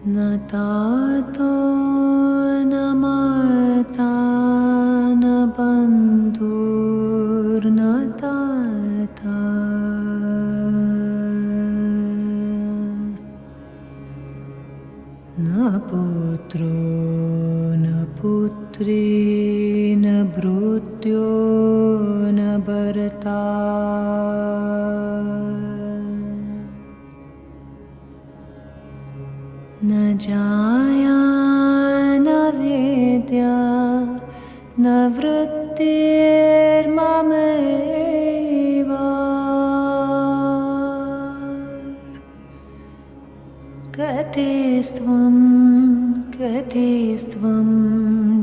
न तातो न माता न बन्धुर्न ताता न पुत्रो न पुत्री न भृत्यो न भर्ता न जाया न वेद्या न वृत्तिर्ममैव कतिस्त्वं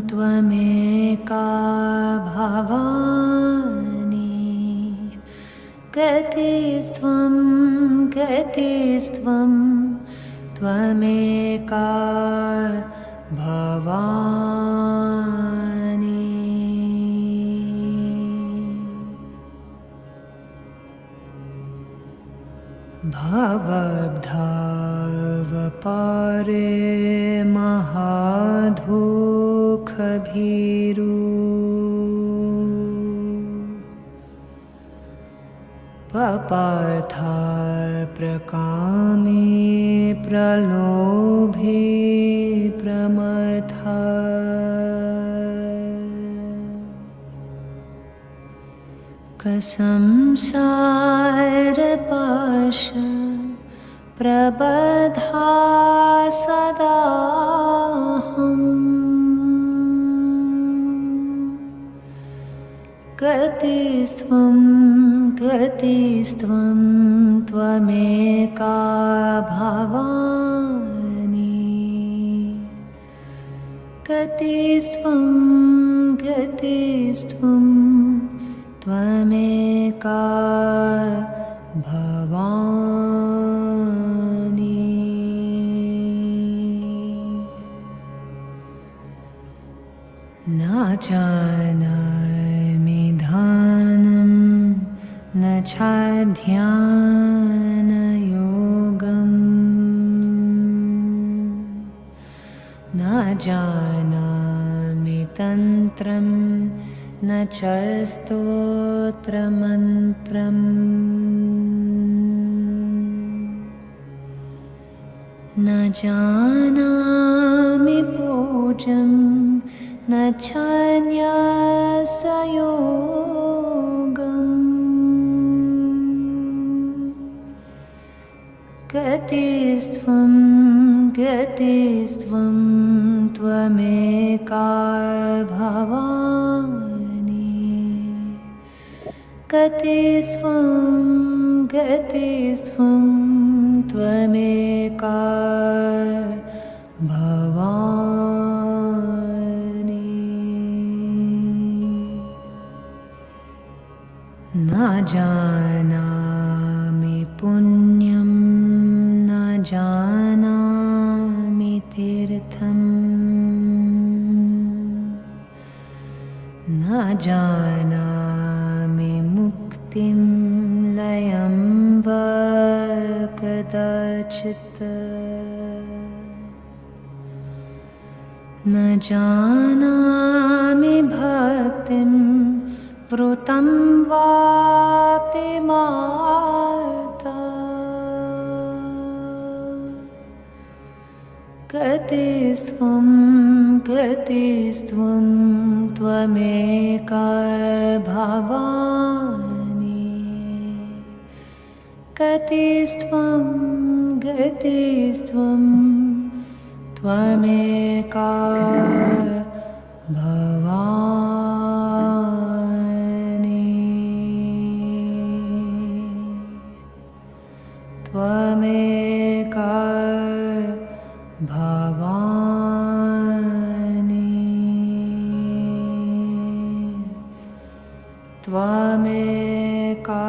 त्वमेका भवानि कतिस्त्वं त्वमेका भवानि भवद्भावपारे महादुःखभीरु पपाथा प्रकामे प्रलोभे प्रमथा कसंसारपाश प्रबधा सदाहम् गतिस्त्वं त्वमेका भवानि गतिस्त्वं त्वमेका भवानि न जानामि ध्यानं न च ध्यानयोगम् न जानामि तन्त्रं न च स्तोत्रमन्त्रम् न जानामि पूजं न च न्यासयोगम् गतिस्त्वं त्वमेका भवानि गतिस्त्वं त्वमेका भवानि न जानामि पुण्यं न जानामि तीर्थम् न जानामि मुक्तिं लयं वा कदाचित् न जानामि भक्तिं वृतं वापि माता गतिस्त्वं त्वमेका भवानि गतिस्त्वं त्वमेका भवानि त्वमेका भवानि त्वमेका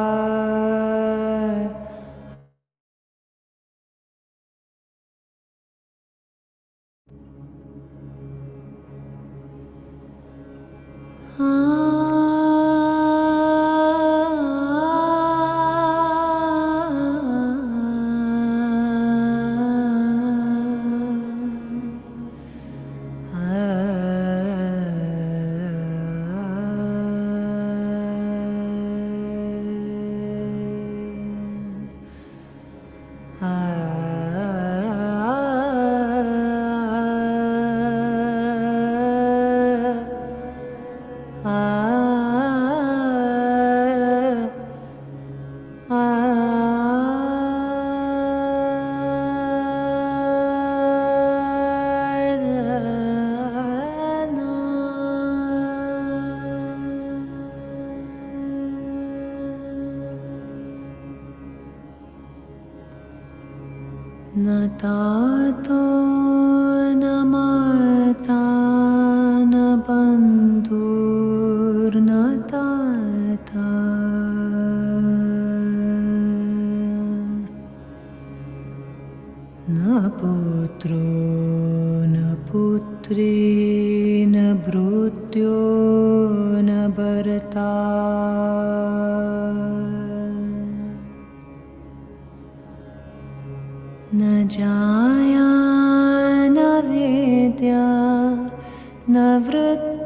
न तातो न माता न बन्धुर्न ताता न पुत्रो न पुत्री न भृत्यो न भर्ता न जाया न वेद्या न वृत्तिर्ममैव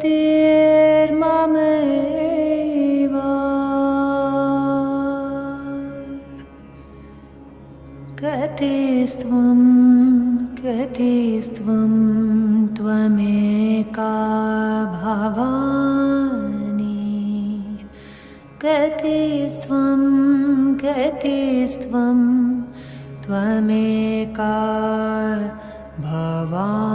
कतिस्त्वं कतिस्त्वं त्वमेका भवानि कतिस्त्वं कतिस्त्वं त्वमेका भवानि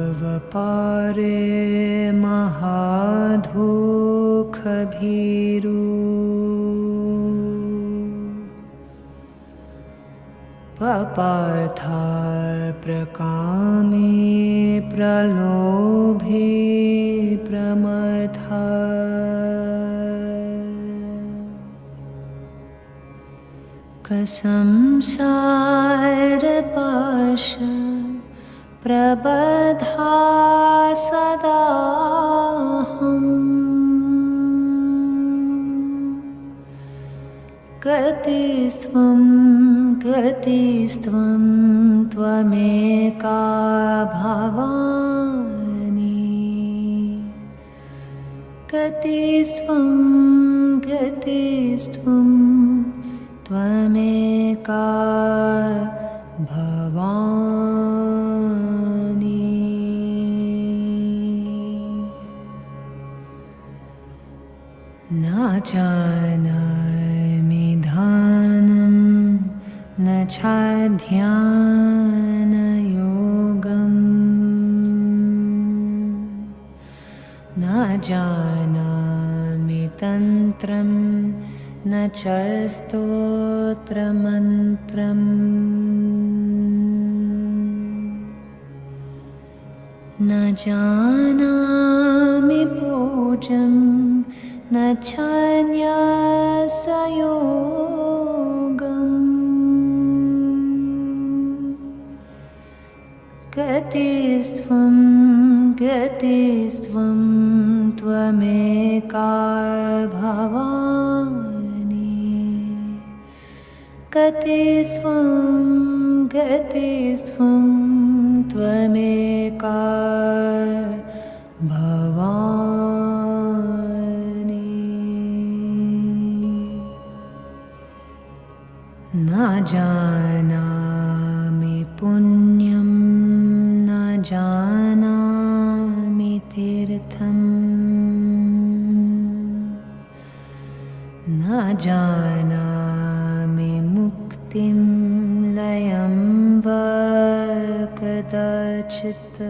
भवद्भावपारे महादुःखभीरु पपाथा प्रकामे प्रलोभे प्रमथा कसंसारपाश प्रबधा सदाहम् कतिस्त्वं कतिस्त्वं त्वमेका भवानि कतिस्त्वं कतिस्त्वं त्वमेका भवानि न जानामि ध्यानं न च ध्यानयोगम् न जानामि तन्त्रं न च स्तोत्रमन्त्रम् न जानामि पूजं न च न्यासयोगम् कतिस्त्वं कतिस्त्वं त्वमेका भवानि कतिस्त्वं कतिस्त्वं त्वमेका भवानि न जानामि पुण्यं न जानामि तीर्थम् न जानामि मुक्तिं लयं वा कदाचित्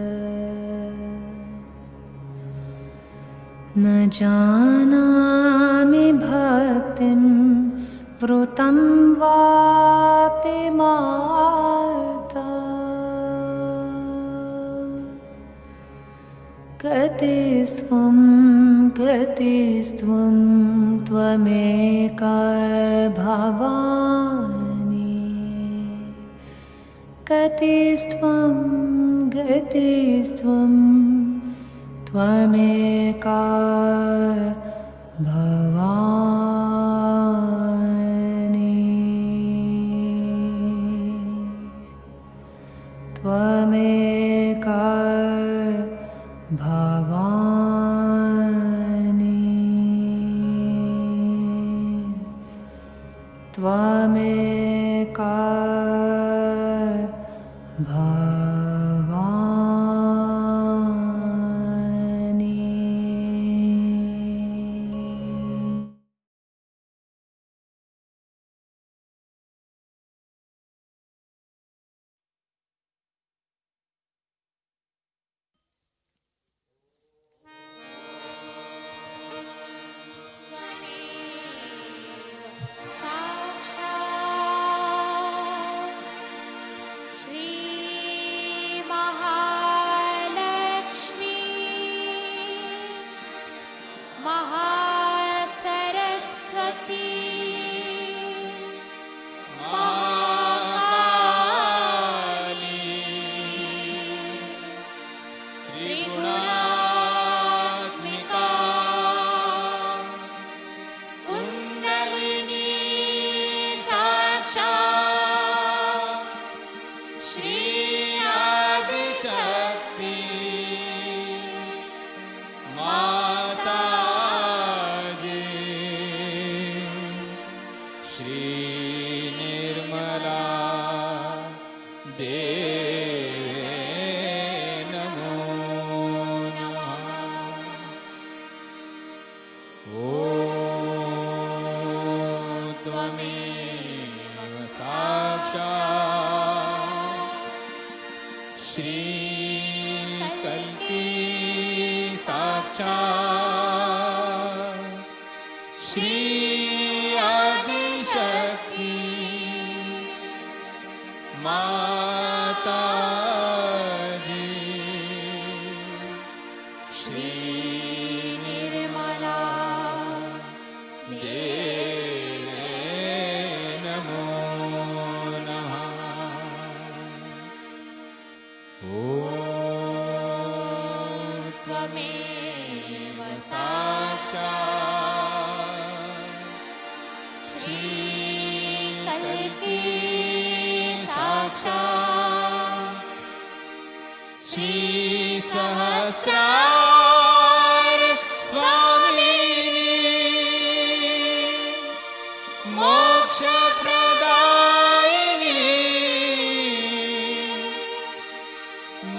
न जानामि भक्तिं वृतं वापि माता कतिस्त्वं कतिस्त्वं त्वमेका भवानि कतिस्त्वं कतिस्त्वं त्वमेका भवानि त्वमेका भवानि त्वमेका भवानि Shri Adi Shakti Mata Ji, Shri Nirmala Deve Namo Namaha. Om Tvameva Sakshat Shri Kalki Sakshat Shri Sahasrar Swamini Moksha Pradayini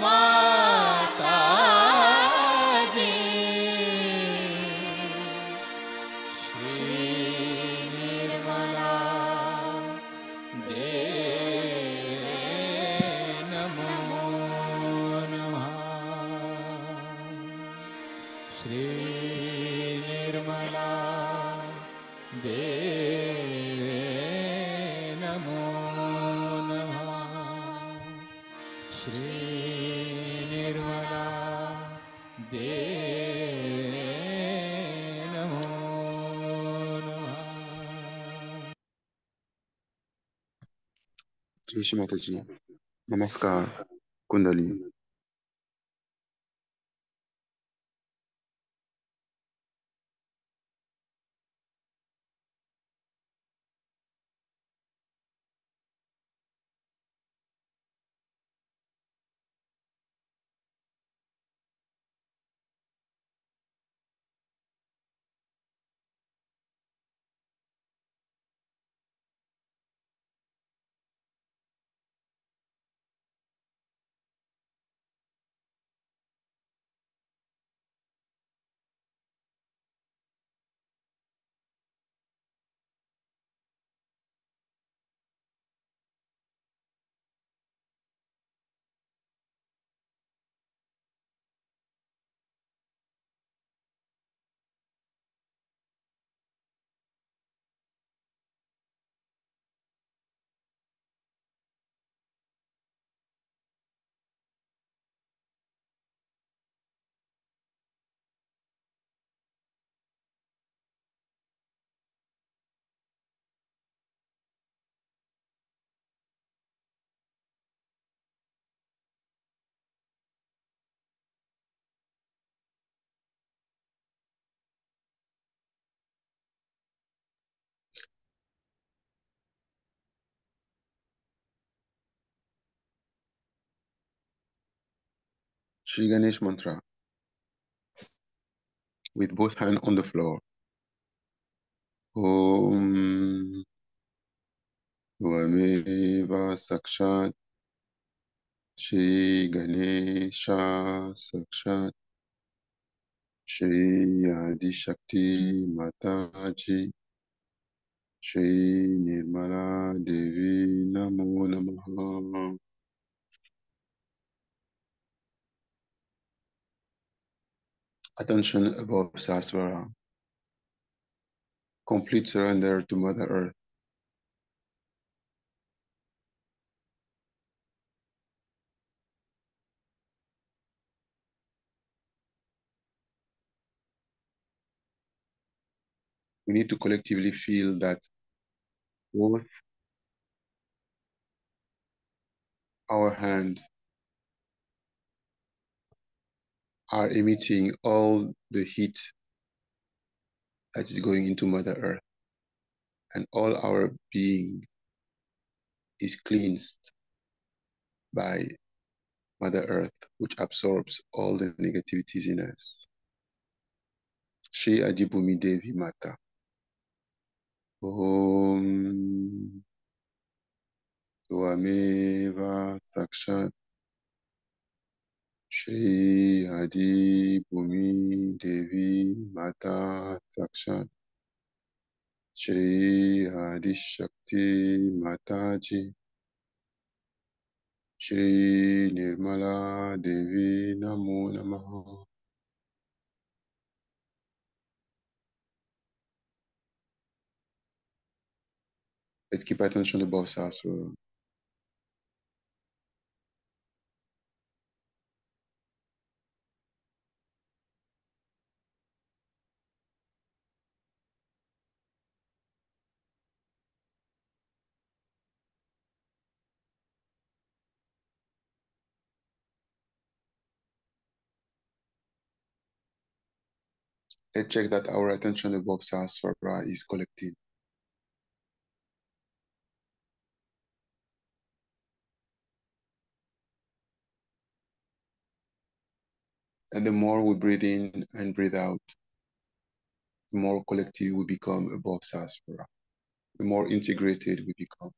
Mataji, Shri Nirmala Deve Namo Namaha. Shri Nirmala Deve Namo Namaha. Shri Nirmala Deve Namo Namaha. जय श्री माता जी। नमस्कार कुंडली। Shri Ganesh mantra with both hands on the floor. Om Tvameva Sakshat Shri Ganesha Sakshat Shri Adi Shakti Mataji Shri Nirmala Devi Namo Namaha. Attention above Sasvara. Complete surrender to Mother Earth. We need to collectively feel that both our hands are emitting all the heat that is going into Mother Earth, and all our being is cleansed by Mother Earth, which absorbs all the negativities in us. Shri Adibhumi Devi Mata. Om Tvameva Sakshat Shri Adibhumi Devi Mata Sakshat Shri Adi Shakti Mataji Shri Nirmala Devi Namo Namaha. Let's keep attention above Sasura. Let's check that our attention above Sasura is collected. And the more we breathe in and breathe out, the more collective we become above Sasura, the more integrated we become.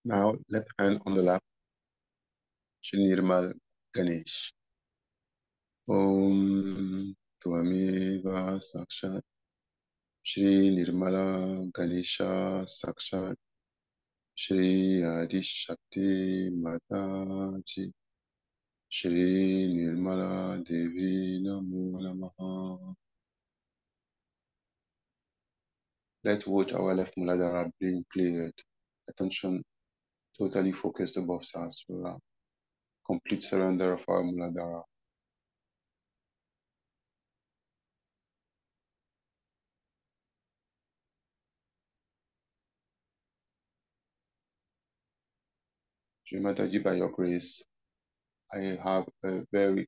Now, left hand on the lap, Shri Nirmal Ganesh. Om Tvameva Sakshat Shri Nirmala Ganesha Sakshat Shri Adi Shakti Mataji Shri Nirmala Devi Namo Namaha. Let's watch our left Muladhara being cleared. Attention totally focused above Sahasrara. Complete surrender of our Muladhara. Shri Mataji, by your grace, I have a very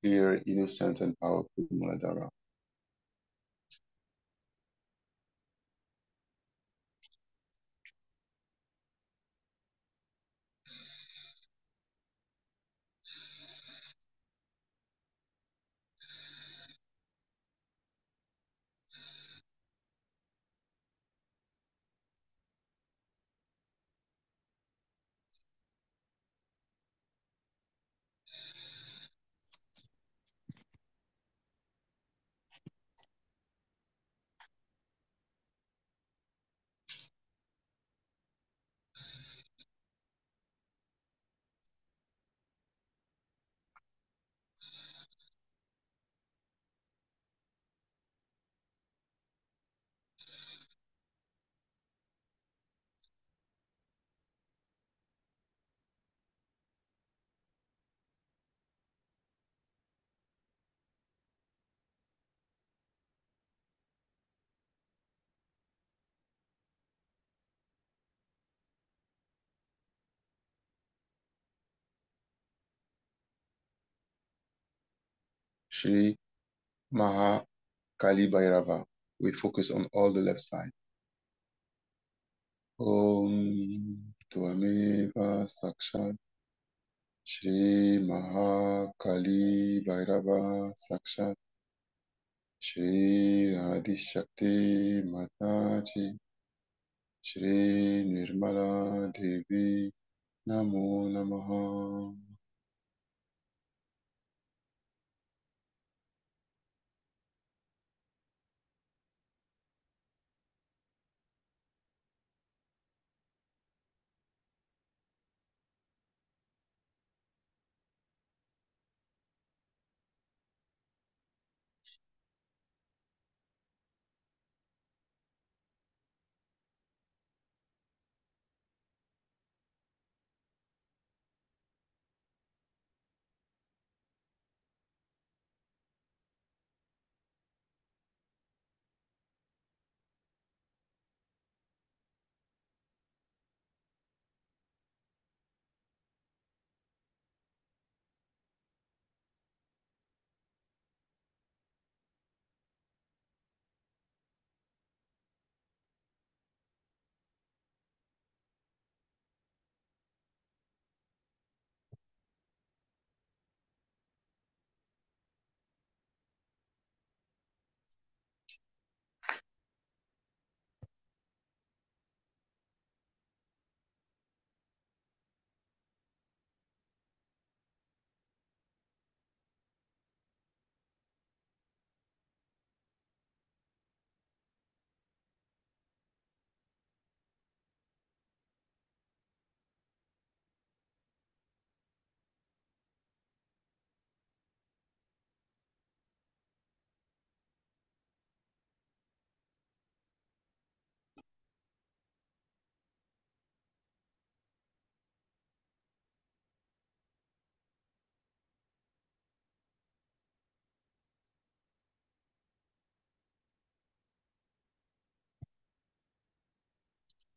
clear, innocent, and powerful Muladhara. Shri Maha Kali Bhairava with focus on all the left side. Om Tvameva Sakshat Shri Maha Kali Bhairava Sakshat Shri Adi Shakti Mataji Shri Nirmala Devi Namo Namaha.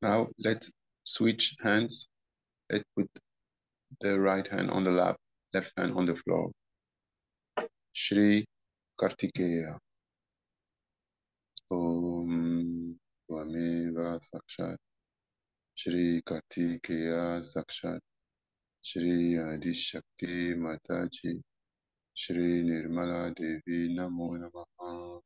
Now let's switch hands. Let's put the right hand on the lap, left hand on the floor. Shri Kartikeya. Om Tvameva Sakshat Shri Kartikeya Sakshat Shri Adi Shakti Mataji Shri Nirmala Devi Namo Namaha.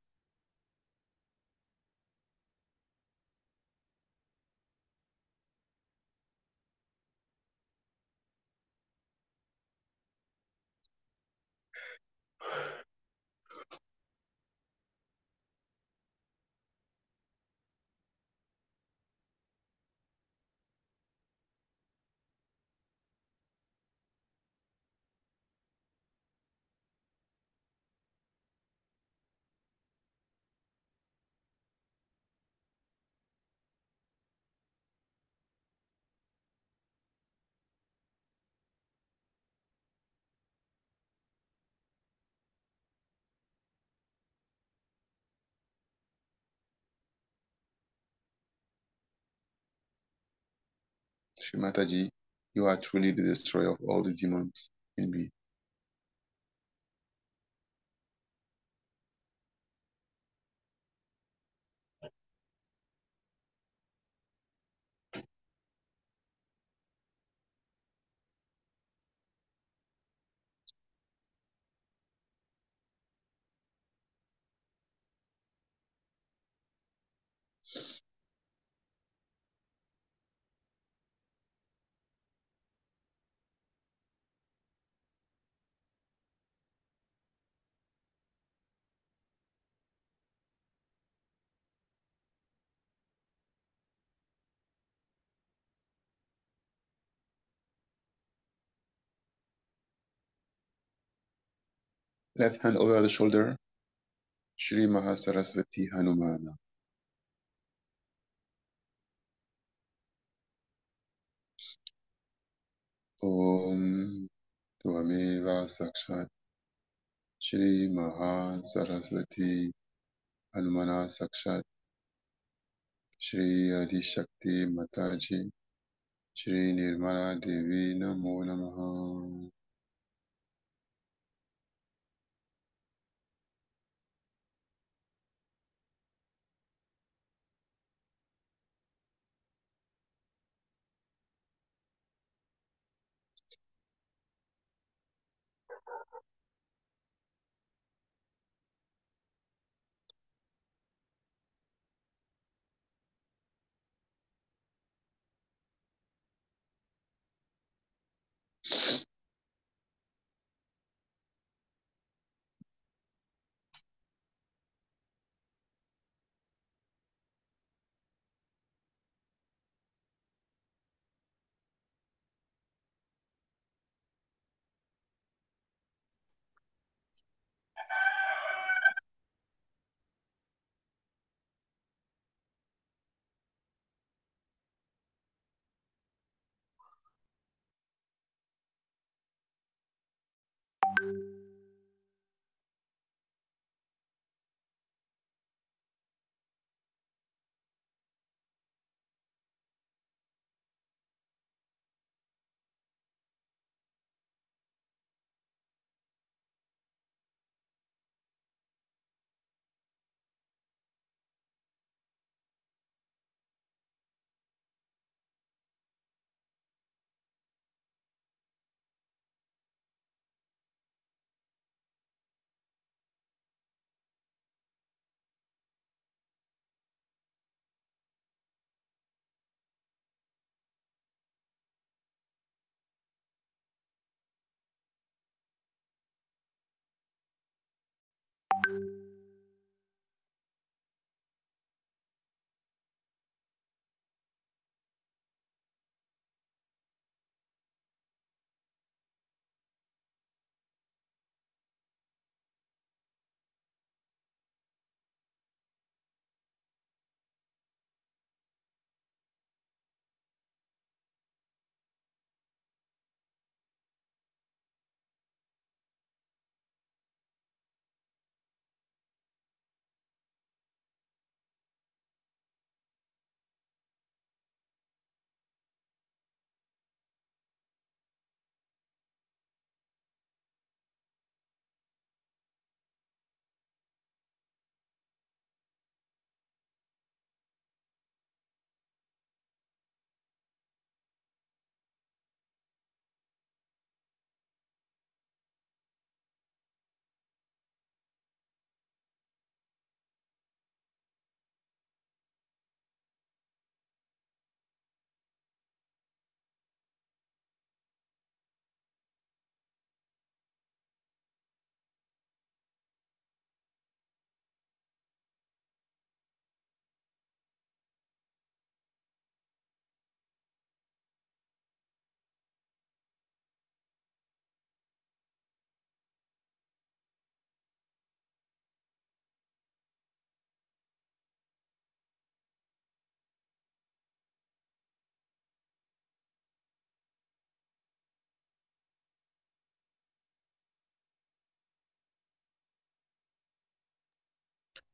Shri Mataji, you are truly the destroyer of all the demons in me. Left hand over the shoulder, Shri Mahasaraswati Hanumana. Om Tvameva Sakshat Shri Mahasaraswati Hanumana Sakshat Shri Adi Shakti Mataji Shri Nirmala Devi Namo Namaha.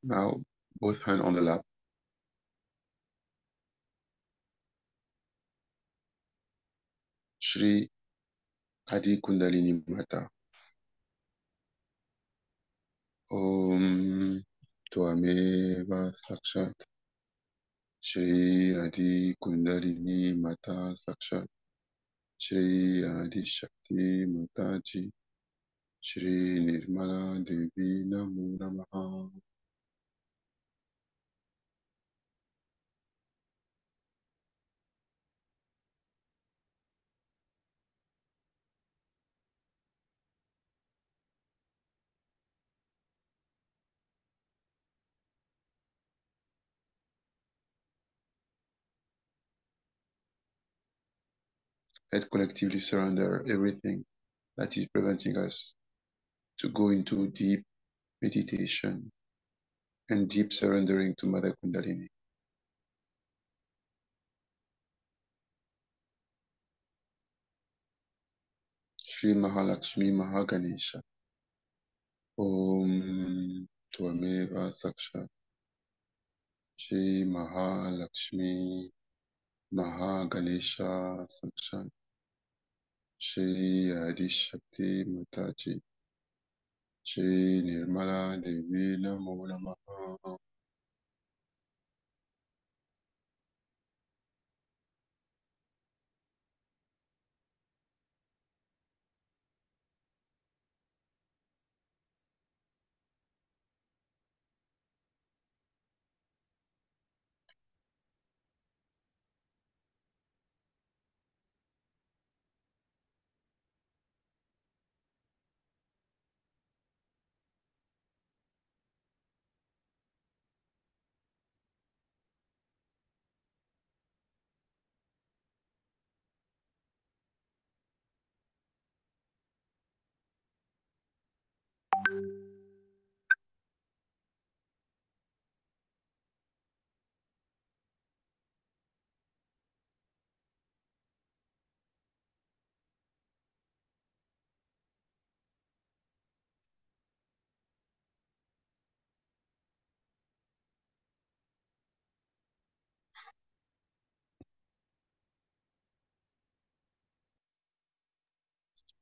Now, both hands on the lap. Shri Adi Kundalini Mata. Om Tvameva Sakshat. Shri Adi Kundalini Mata Sakshat. Shri Adi Shakti Mataji. Shri Nirmala Devi Namo Namaha. Let's collectively surrender everything that is preventing us to go into deep meditation and deep surrendering to Mother Kundalini. Shri Mahalakshmi Mahaganesha. Om Tvameva Sakshat. Shri Mahalakshmi Mahaganesha Sakshat. Shri Adi Shakti Mataji. Shri Nirmala Devi Namo Namaha.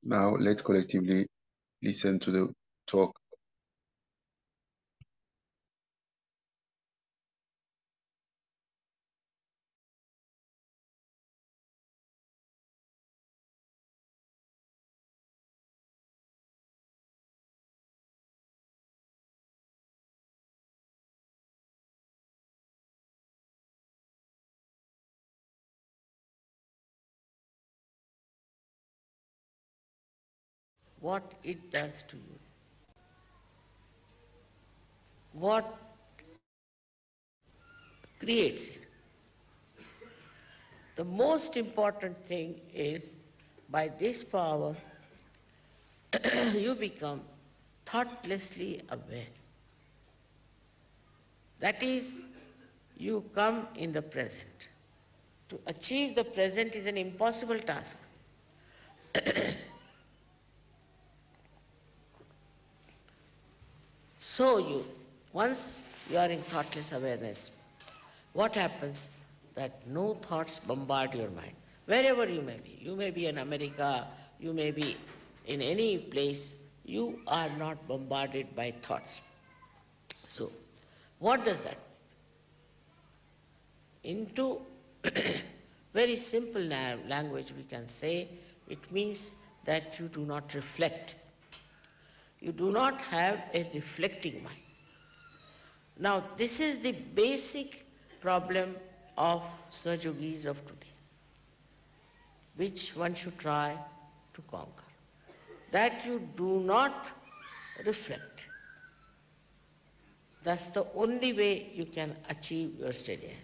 Now let's collectively listen to the talk. what it does to you, what creates it. The most important thing is by this power you become thoughtlessly aware. That is, you come in the present. To achieve the present is an impossible task. So once you are in thoughtless awareness, what happens? That no thoughts bombard your mind. Wherever you may be. You may be in America, you may be in any place, you are not bombarded by thoughts. So, what does that mean? Into very simple language we can say, it means that you do not reflect. You do not have a reflecting mind. Now, this is the basic problem of Saj Yogis of today, which one should try to conquer. That you do not reflect. That's the only way you can achieve your steady.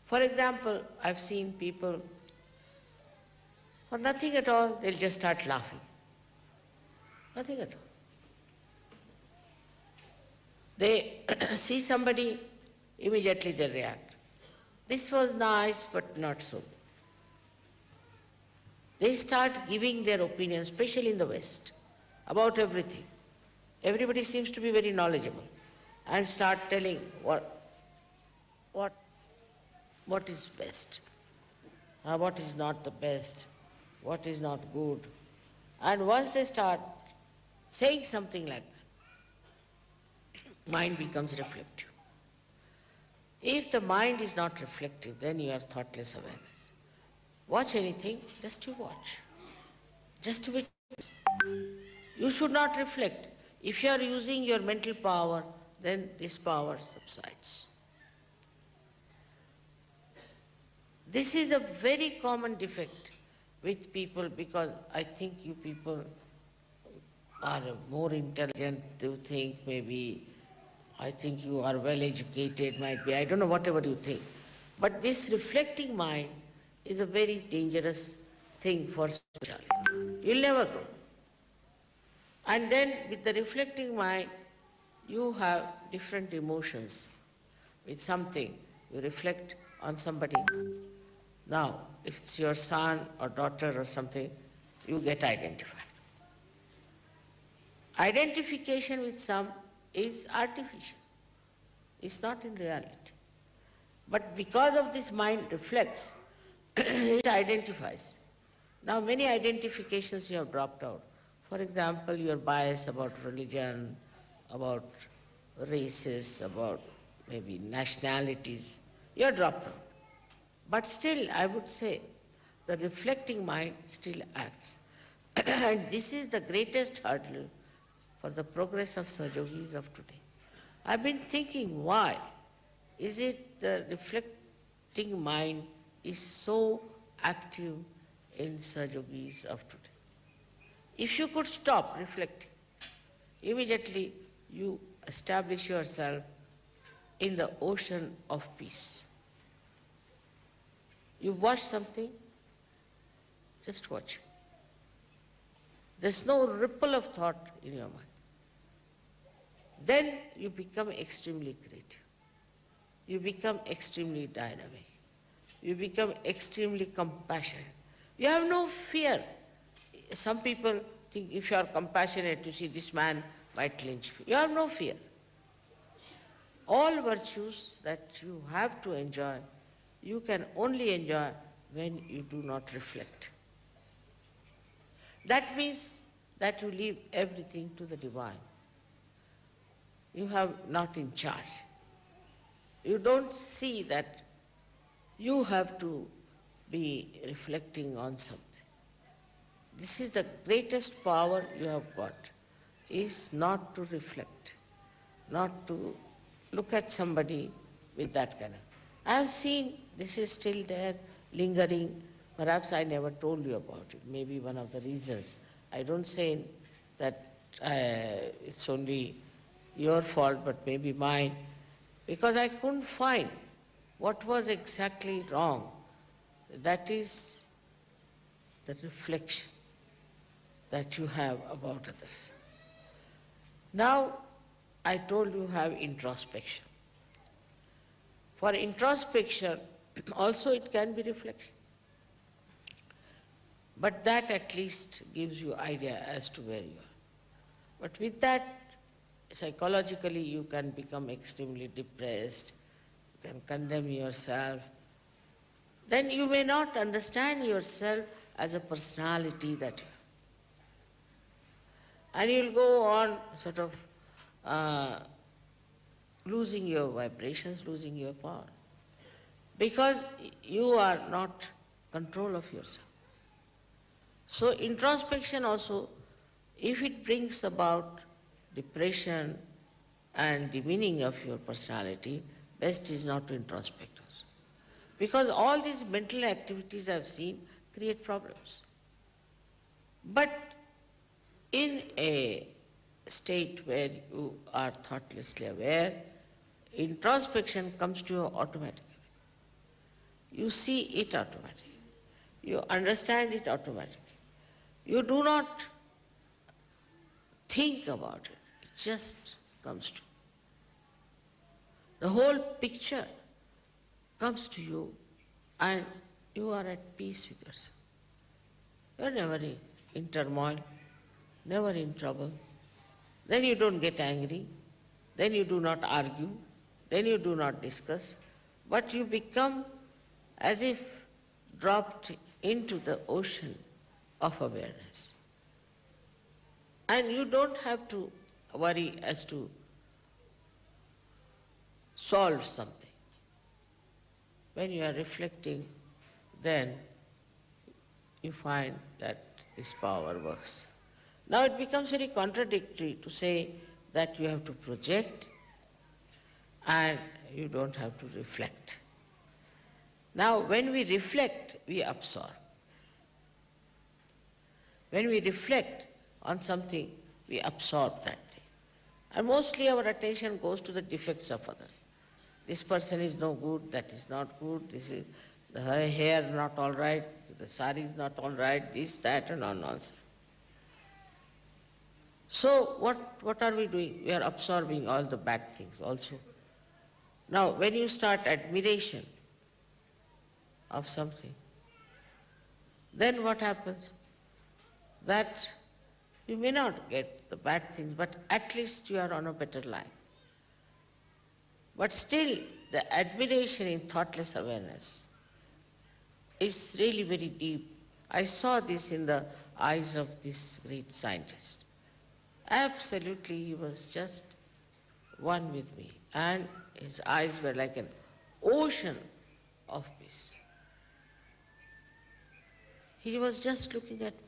For example, I've seen people, for nothing at all, they'll just start laughing. Nothing at all. They see somebody, immediately they react. This was nice, but not so. They start giving their opinion, especially in the West, about everything. Everybody seems to be very knowledgeable and start telling what is best, what is not the best, what is not good. And once they start saying something like that, mind becomes reflective. If the mind is not reflective, then you are thoughtless awareness. Watch anything, just to watch. Just to witness. You should not reflect. If you are using your mental power, then this power subsides. This is a very common defect with people, because I think you people are more intelligent, you think maybe, I think you are well educated, might be, I don't know, whatever you think. But this reflecting mind is a very dangerous thing for spirituality. You'll never grow. And then with the reflecting mind, you have different emotions. With something, you reflect on somebody. Now, if it's your son or daughter or something, you get identified. Identification with some is artificial. It's not in reality. But because of this mind reflects, it identifies. Now many identifications you have dropped out. For example, your bias about religion, about races, about maybe nationalities, you have dropped out. But still, I would say, the reflecting mind still acts. And this is the greatest hurdle for the progress of Saj Yogis of today. I've been thinking, why is it the reflecting mind is so active in Saj Yogis of today? If you could stop reflecting, immediately you establish yourself in the ocean of peace. You watch something, just watch. There's no ripple of thought in your mind. Then you become extremely creative. You become extremely dynamic. You become extremely compassionate. You have no fear. Some people think if you are compassionate, you see this man might lynch you. You have no fear. All virtues that you have to enjoy, you can only enjoy when you do not reflect. That means that you leave everything to the divine. You have not in charge. You don't see that you have to be reflecting on something. This is the greatest power you have got, is not to reflect, not to look at somebody with that kind of. I have seen this is still there, lingering. Perhaps I never told you about it. Maybe one of the reasons. I don't say that it's only your fault, but maybe mine, because I couldn't find what was exactly wrong. That is the reflection that you have about others. Now, I told you have introspection. For introspection, also it can be reflection. But that at least gives you idea as to where you are. But with that, psychologically you can become extremely depressed, you can condemn yourself. Then you may not understand yourself as a personality that you are. And you'll go on sort of losing your vibrations, losing your power. Because you are not control of yourself. So introspection also, if it brings about depression and demeaning of your personality, best is not to introspect also. Because all these mental activities I've seen create problems. But in a state where you are thoughtlessly aware, introspection comes to you automatically. You see it automatically. You understand it automatically. You do not think about it. It just comes to you. The whole picture comes to you and you are at peace with yourself. You are never in turmoil, never in trouble. Then you don't get angry, then you do not argue, then you do not discuss, but you become as if dropped into the ocean of awareness. And you don't have to worry as to solve something. When you are reflecting, then you find that this power works. Now it becomes very contradictory to say that you have to project and you don't have to reflect. Now when we reflect, we absorb. When we reflect on something, we absorb that thing. And mostly our attention goes to the defects of others. This person is no good, that is not good, this is the hair not all right, the sari is not all right, this, that, and all nonsense. So what are we doing? We are absorbing all the bad things also. Now when you start admiration of something, then what happens? That you may not get the bad things, but at least you are on a better line. But still, the admiration in thoughtless awareness is really very deep. I saw this in the eyes of this great scientist. Absolutely, he was just one with me, and his eyes were like an ocean of peace. He was just looking at me.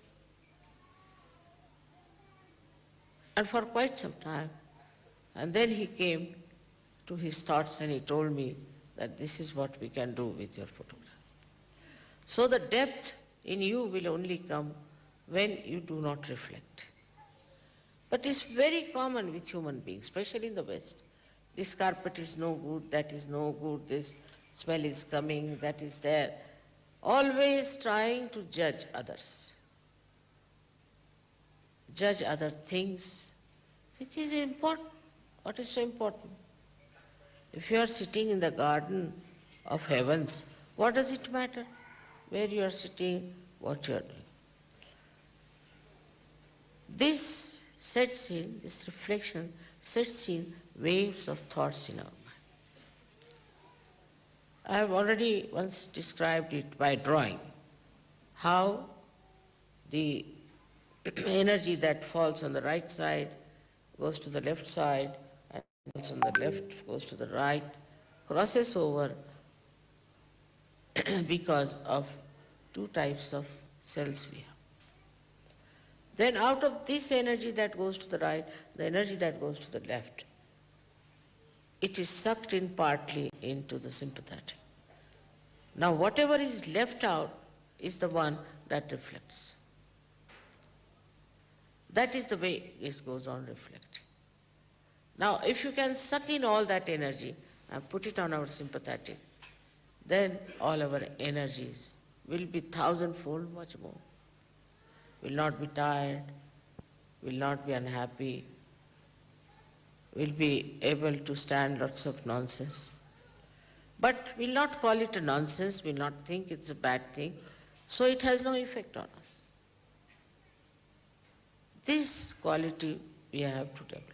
And for quite some time. And then he came to his thoughts and he told me that this is what we can do with your photograph. So the depth in you will only come when you do not reflect. But it's very common with human beings, especially in the West. This carpet is no good, that is no good, this smell is coming, that is there. Always trying to judge others. Judge other things, which is important. What is so important? If you are sitting in the garden of heavens, what does it matter? Where you are sitting, what you are doing. This sets in, this reflection sets in waves of thoughts in our mind. I have already once described it by drawing, how the energy that falls on the right side goes to the left side, and falls on the left goes to the right, crosses over because of two types of cells we have. Then out of this energy that goes to the right, the energy that goes to the left, it is sucked in partly into the sympathetic. Now whatever is left out is the one that reflects. That is the way it goes on reflecting. Now if you can suck in all that energy and put it on our sympathetic, then all our energies will be thousandfold much more. Will not be tired, will not be unhappy, will be able to stand lots of nonsense. But we'll not call it a nonsense, we'll not think it's a bad thing, so it has no effect on us. This quality we have to develop.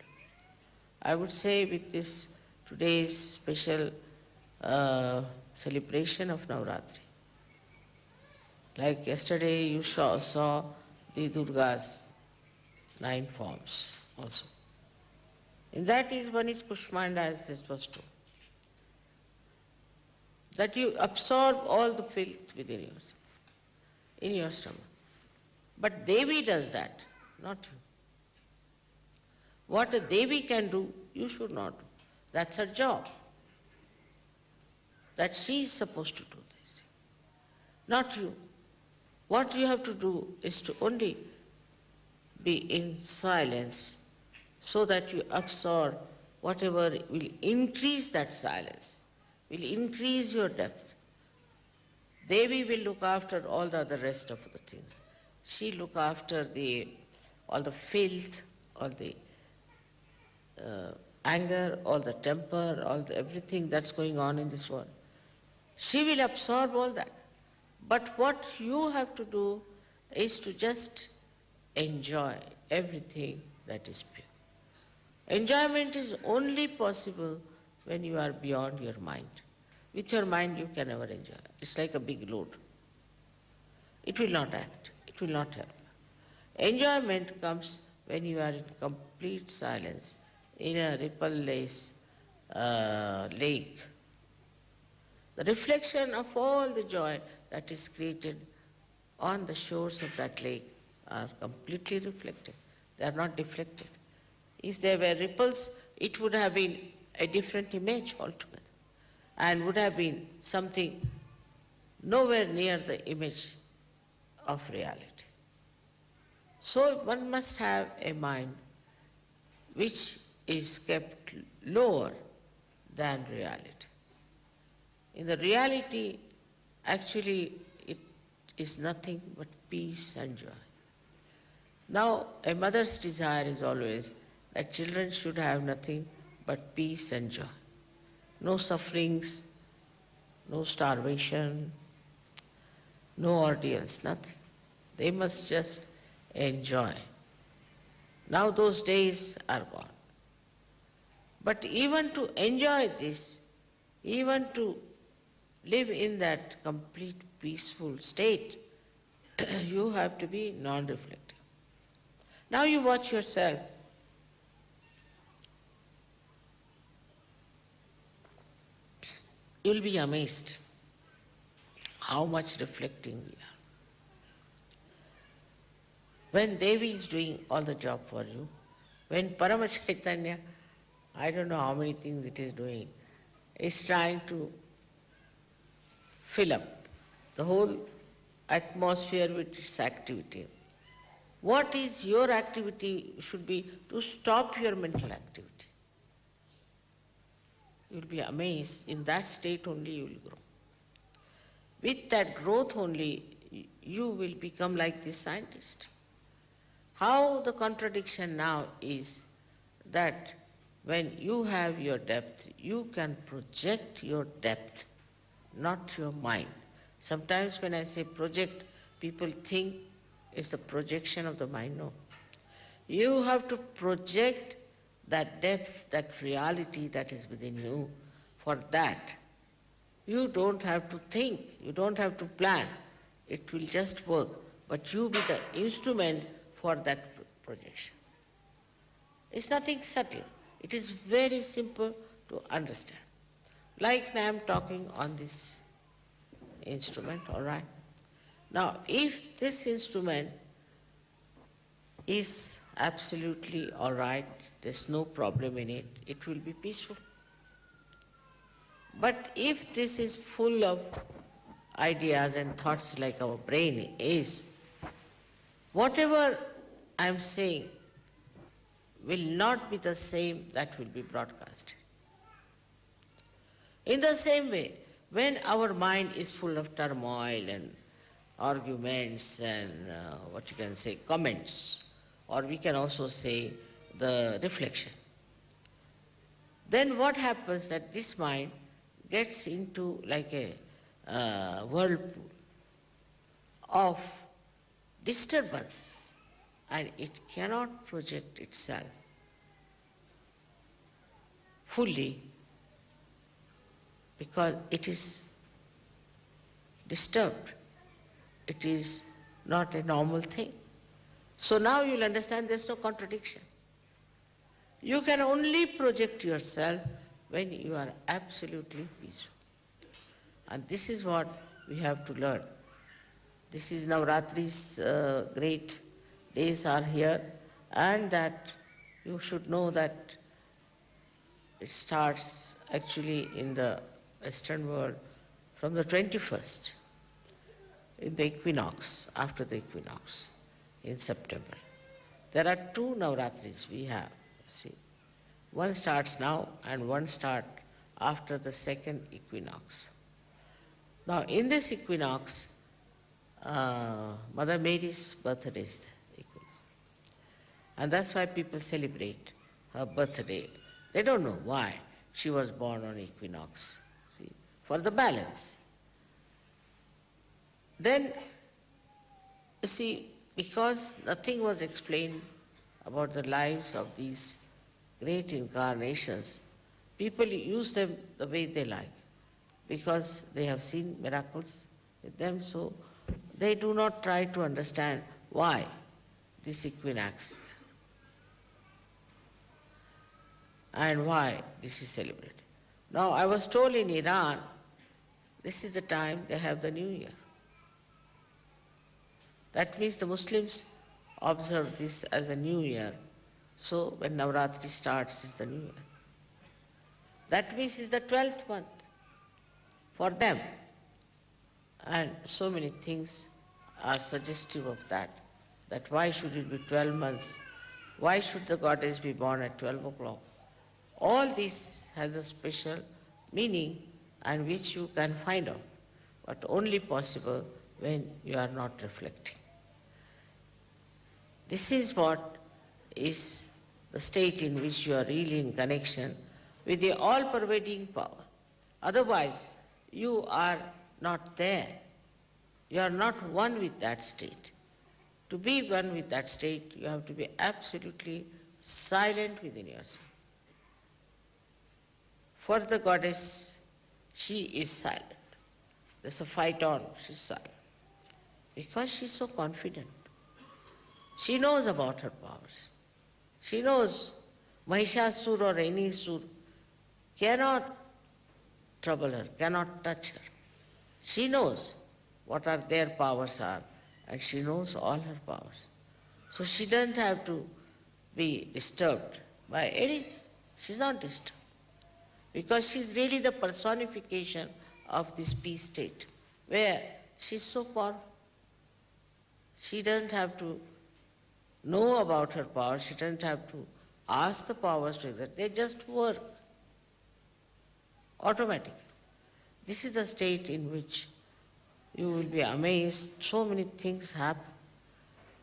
I would say with this today's special celebration of Navratri, like yesterday you saw the Durga's 9 forms also. In that is one is Kushmanda, as this was told. That you absorb all the filth within yourself, in your stomach. But Devi does that, not you. What a Devi can do, you should not do. That's her job. That she is supposed to do this, not you. What you have to do is to only be in silence so that you absorb whatever will increase that silence, will increase your depth. Devi will look after all the other rest of the things. She look after all the filth, all the anger, all the temper, everything that's going on in this world. She will absorb all that. But what you have to do is to just enjoy everything that is pure. Enjoyment is only possible when you are beyond your mind. With your mind you can never enjoy. It's like a big load. It will not act. It will not help. Enjoyment comes when you are in complete silence, in a ripple-less lake. The reflection of all the joy that is created on the shores of that lake are completely reflected. They are not deflected. If there were ripples, it would have been a different image altogether, and would have been something nowhere near the image of reality. So one must have a mind which is kept lower than reality. In the reality, actually, it is nothing but peace and joy. Now, a mother's desire is always that children should have nothing but peace and joy. No sufferings, no starvation, no ordeals, nothing. They must just enjoy. Now those days are gone. But even to enjoy this, even to live in that complete peaceful state, you have to be non-reflective. Now you watch yourself. You'll be amazed how much reflecting we are. When Devi is doing all the job for you, when Parama Chaitanya, I don't know how many things it is doing, is trying to fill up the whole atmosphere with its activity. What is your activity should be to stop your mental activity. You'll be amazed. In that state only you will grow. With that growth only, you will become like this scientist. How the contradiction now is that when you have your depth, you can project your depth, not your mind. Sometimes when I say project, people think it's the projection of the mind. No. You have to project that depth, that reality that is within you. For that, you don't have to think, you don't have to plan. It will just work. But you be the instrument for that projection. It's nothing subtle. It is very simple to understand. Like now I am talking on this instrument, all right? Now, if this instrument is absolutely all right, there's no problem in it, it will be peaceful. But if this is full of ideas and thoughts like our brain is, whatever I'm saying will not be the same that will be broadcast. In the same way, when our mind is full of turmoil and arguments and what you can say, comments, or we can also say the reflection, then what happens that this mind gets into like a whirlpool of disturbances, and it cannot project itself fully because it is disturbed. It is not a normal thing. So now you'll understand there's no contradiction. You can only project yourself when you are absolutely peaceful. And this is what we have to learn. This is Navratri's great days are here, and that you should know that it starts actually in the Western world from the 21st, in the equinox, after the equinox, in September. There are two Navratris we have, see. One starts now and one starts after the second equinox. Now in this equinox, Mother Mary's birthday is the equinox. And that's why people celebrate her birthday. They don't know why she was born on equinox, see, for the balance. Then, you see, because nothing was explained about the lives of these great incarnations, people use them the way they like, because they have seen miracles with them, so they do not try to understand why this equinox and why this is celebrated. Now, I was told in Iran, this is the time they have the New Year. That means the Muslims observe this as a New Year. So when Navratri starts, is the New Year. That means it's the 12th month for them. And so many things are suggestive of that why should it be 12 months? Why should the goddess be born at 12 o'clock? All this has a special meaning and which you can find out, but only possible when you are not reflecting. This is what is the state in which you are really in connection with the all-pervading power. Otherwise, you are not there. You are not one with that state. To be one with that state, you have to be absolutely silent within yourself. For the goddess, she is silent. There's a fight on, she's silent. Because she's so confident. She knows about her powers. She knows Mahishasur or any sur cannot trouble her, cannot touch her. She knows what are their powers are, and she knows all her powers. So she doesn't have to be disturbed by anything. She's not disturbed. Because she's really the personification of this peace state, where she's so powerful. She doesn't have to know about her powers, she doesn't have to ask the powers to exert, they just work automatically. This is the state in which you will be amazed, so many things happen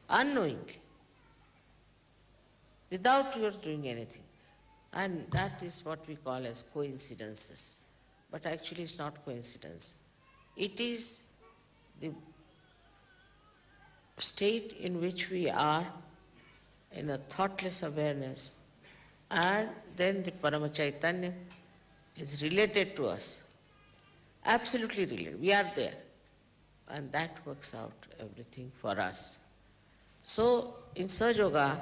unknowingly, without your doing anything. And that is what we call as coincidences. But actually it's not coincidence. It is the state in which we are in a thoughtless awareness, and then the Parama Chaitanya is related to us, absolutely related. We are there, and that works out everything for us. So in Sahaja Yoga,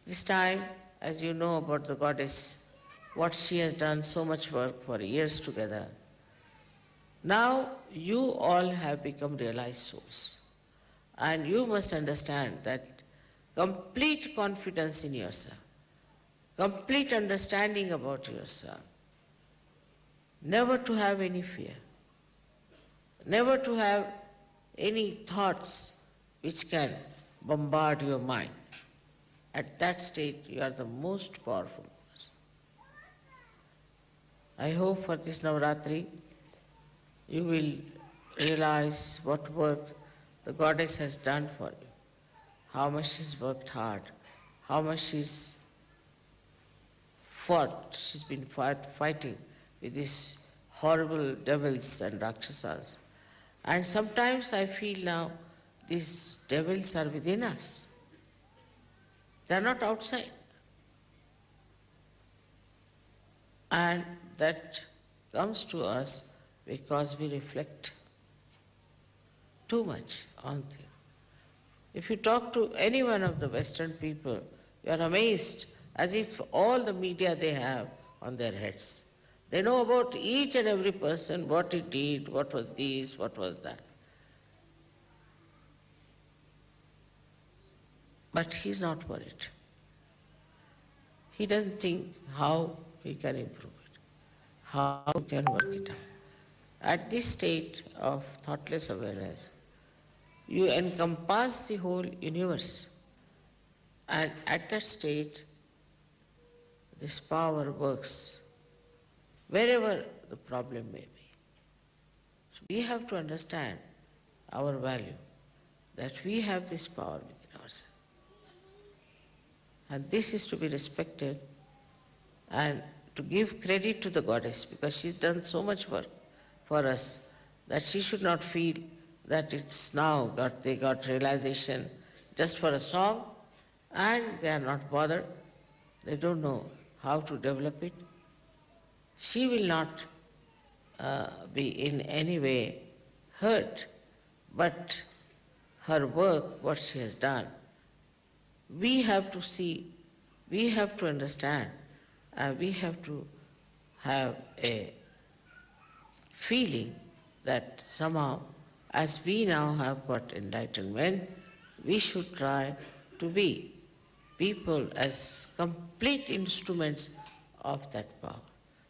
this time, as you know about the goddess, what she has done so much work for years together. Now you all have become realized souls. And you must understand that complete confidence in yourself, complete understanding about yourself, never to have any fear, never to have any thoughts which can bombard your mind. At that state, you are the most powerful person. I hope for this Navaratri, you will realize what work the goddess has done for you, how much she's worked hard, how much she's fought, she's been fighting with these horrible devils and rakshasas. And sometimes I feel now these devils are within us. They are not outside. And that comes to us because we reflect too much on things. If you talk to any one of the Western people, you are amazed as if all the media they have on their heads. They know about each and every person, what he did, what was this, what was that. But he's not worried. He doesn't think how he can improve it, how he can work it out. At this state of thoughtless awareness, you encompass the whole universe. And at that state, this power works wherever the problem may be. So we have to understand our value, that we have this power within ourselves. And this is to be respected and to give credit to the goddess, because she's done so much work for us that she should not feel that it's now they got realization just for a song and they are not bothered. They don't know how to develop it. She will not be in any way hurt, but her work, what she has done, we have to see, we have to understand, and we have to have a feeling that somehow, as we now have got enlightenment, we should try to be people as complete instruments of that power.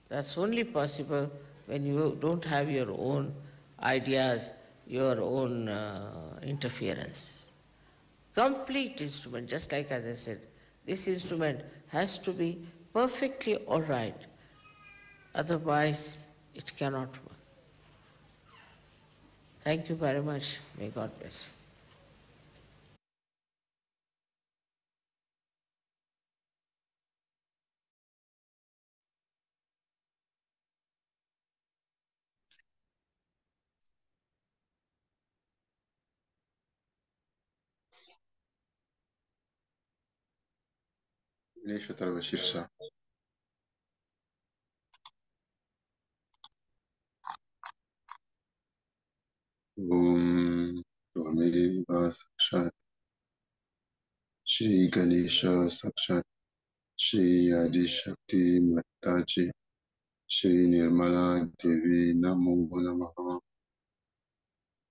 That's only possible when you don't have your own ideas, your own interference. Complete instrument, just like as I said, this instrument has to be perfectly all right, otherwise it cannot work. Thank you very much. May God bless you. Neshatarva Shirsa. Om Tvameva Sakshat Shri Ganesha Sakshat Shri Adi Shakti Mataji Shri Nirmala Devi Namo Namaha.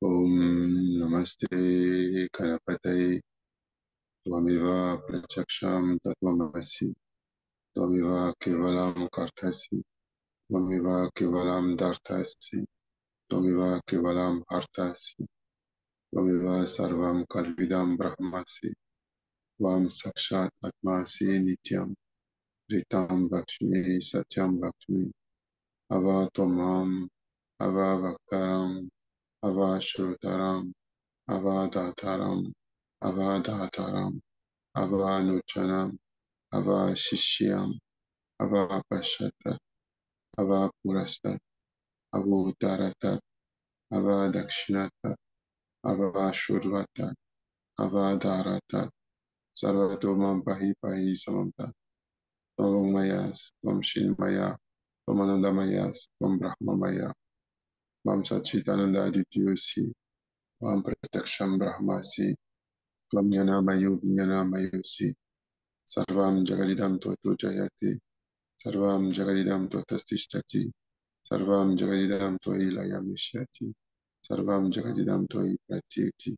Om Namaste Kanapate Tvameva Prachaksham Tatvamasi Tvameva Kevalam Kartasi Tvameva Kevalam Dartasi Tvameva Kevalam Hartasi Tvameva Sarvam Kalvidam Brahmasi Tvam Sakshat Atmasi Nityam Ritam Bhakshmi Satyam Bhakshmi Ava Tomam Ava Vaktaram Ava Shrotaram Ava Dataram Ava Dataram Ava Nuchanam Ava Shishyam Ava Pashatat Ava Purastat Ava Uttaratat Ava Dakshinatat Ava Shurvatat Ava Dharatat Sarvatomam Pahi Pahi Samamtat Tvam Mayas Tvam Shinmaya Tvam Anandamayas Tvam Brahmamaya Tvam Satchitananda Adityosi Tvam Prataksham Brahmasi Tvam Yanamayu Yanamayosi. Sarvam Jagadidam Tvato Jayate. Sarvam Jagadidam Tvatastishati. Sarvam Jagadidam Tvai Layamishyati. Sarvam Jagadidam Tvai Pratyeti.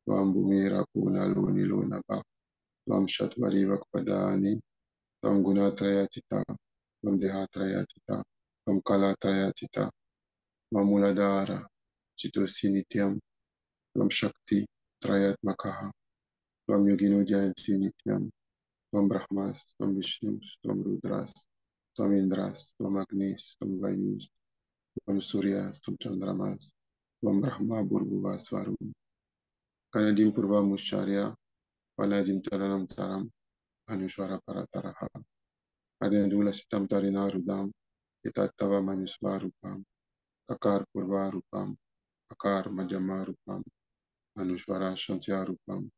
Tvam Bhumira Punalo Nilo Nava. Tvam Shatvari Vakpadani. Tvam Gunatrayatita. Tvam Dehatrayatita. Tvam Kalatrayatita. Tvam Muladhara. Chitosinityam. Tvam Shakti. Trayatmakaha. Tvam Yogino Jayanti Nityam. Tvam Brahmas. Tvam Vishnus. Tvam Rudras. Tvam Indras. Tvam Agnis. Tvam Vayus. Tvam Suryas. Tvam Chandramas. Tvam Brahma Bhurbuva Svarum. Kanadim Purva Musharya. Vanadim Taranam Taram. Anushvara Parataraha. Adendula Sitam Tarina Rudam. Itattava Manusvarupam. Kakar Purva Rupam. Akar Madhyama Rupam. Anushvara Shantya Rupam.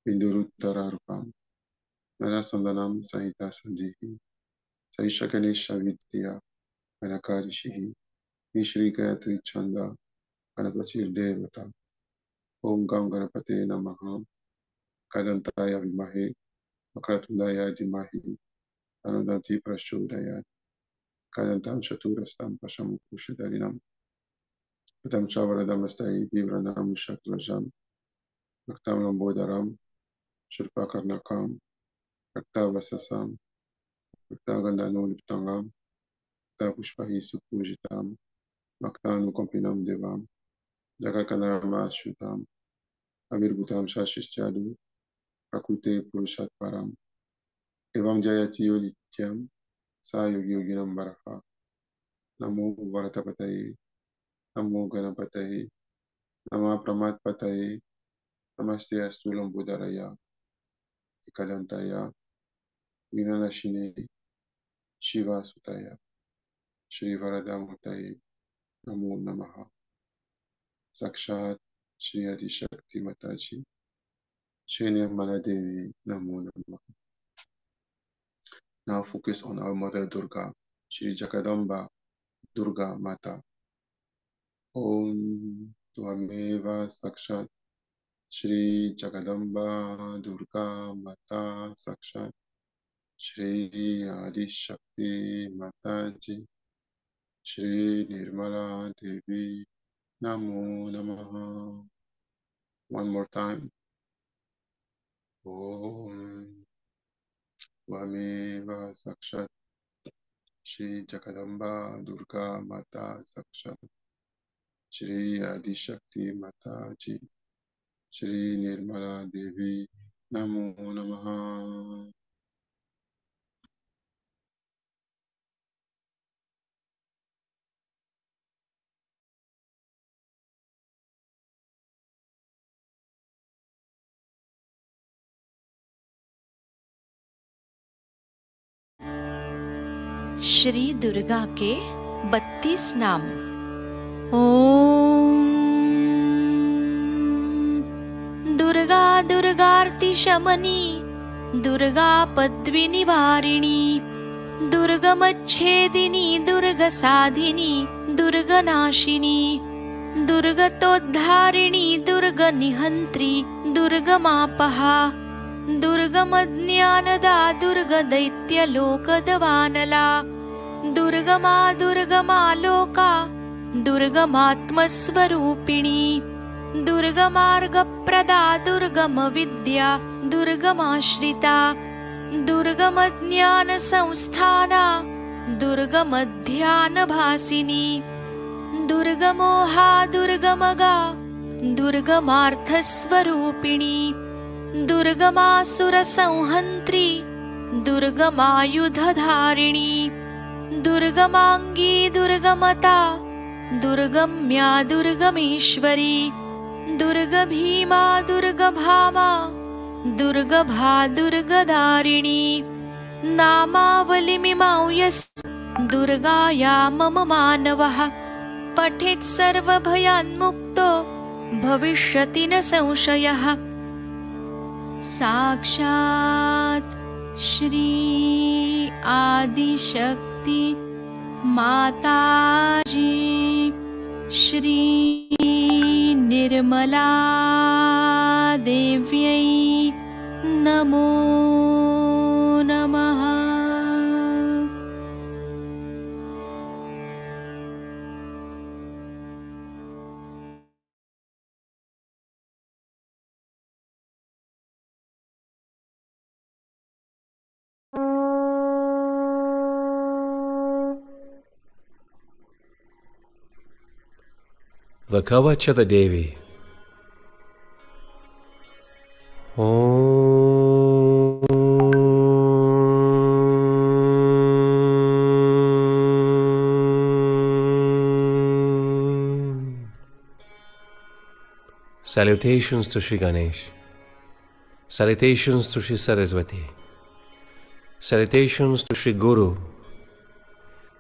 Pinduruttara Rupam. Nana Sandanam Sahita Sanjihi. Saisha Ganesha Vidya. Anakarishihi. Shri Gayatri Chanda. Ganapati Devata. Om Gam Ganapate Namaha. Kadantaya Vimahe. Makratundaya Dimahi. Anudanti Prashodaya. Kadantam Shaturastam Pasham Kushadarinam. Padam Chavaradam Astai Vivranam Shaklajam. Bhaktam Lambodaram. Shurpa Karnakam. Bhakta Vasasam. Bhakta Gandhanu Liptangam. Bhakta Pushpahi Supujitam. Bhakta Nukampinam Devam. Jagakanarama Shutam. Avirbhutam Shashischadu. Prakute Purushat Param. Evam Jayati Yolityam. Sa Yogi Yoginam Baraha. Namo Varatapataye. Namo Ganapataye. Nama Pramatpataye. Namaste Astulam Buddharaya. Ikadantaya. Vinanashine. Shiva Sutaya. Shri Varadamutaye. Namo Namaha. Sakshat Shri Adi Shakti Mataji. Shri Maladevi. Namo Namaha. Now focus on our Mother Durga. Shri Jagadamba Durga Mata. Om Tvameva Sakshat Shri Jagadamba Durga Mata Sakshat Shri Adi Shakti Mataji Shri Nirmala Devi Namo Namaha. One more time. Om Tvameva Sakshat Shri Jagadamba Durga Mata Sakshat Shri Adi Shakti Mataji Shri Nirmala Devi Namo Namaha. Shri Durga के 32 नाम। ओम दुर्गा दुर्गार्ति शमनी, दुर्गा पद्विनिवारिणी, दुर्गमच्छेदिनी, दुर्गसाधिनी, दुर्गनाशिनी, दुर्गतोद्धारिणी, दुर्गनिहन्त्री, दुर्गमापहा, दुर्गमज्ञानदा, दुर्गदैत्यलोकदवानला, दुर्गमा दुर्गमालोका, दुर्गमात्मस्वरूपिणी, दुर्गमार्गप्रदा, दुर्गमविद्या, दुर्गमाश्रिता, दुर्गमज्ञानसंस्थाना, दुर्गमध्यानभासिनी, दुर्गमोहा, दुर्गमगा, दुर्गमार्थस्वरूपिणी, दुर्गमासुरसंहन्त्री, दुर्गमायुधधारिणी, दुर्गमाङ्गी, दुर्गमता, दुर्गम्या, दुर्गमेश्वरी, दुर्गभीमा, दुर्गभामा, दुर्गभा, दुर्गदारिणी, नामावलिमिमां यस्य दुर्गाया मम मानवः पठेत् सर्वभयान्मुक्तो भविष्यति न संशयः। साक्षात् श्री आदिशक्ति माताजी श्री निर्मला देव्यै नमो नमः। The Kavach of the Devi. Salutations to Shri Ganesh. Salutations to Shri Saraswati. Salutations to Shri Guru.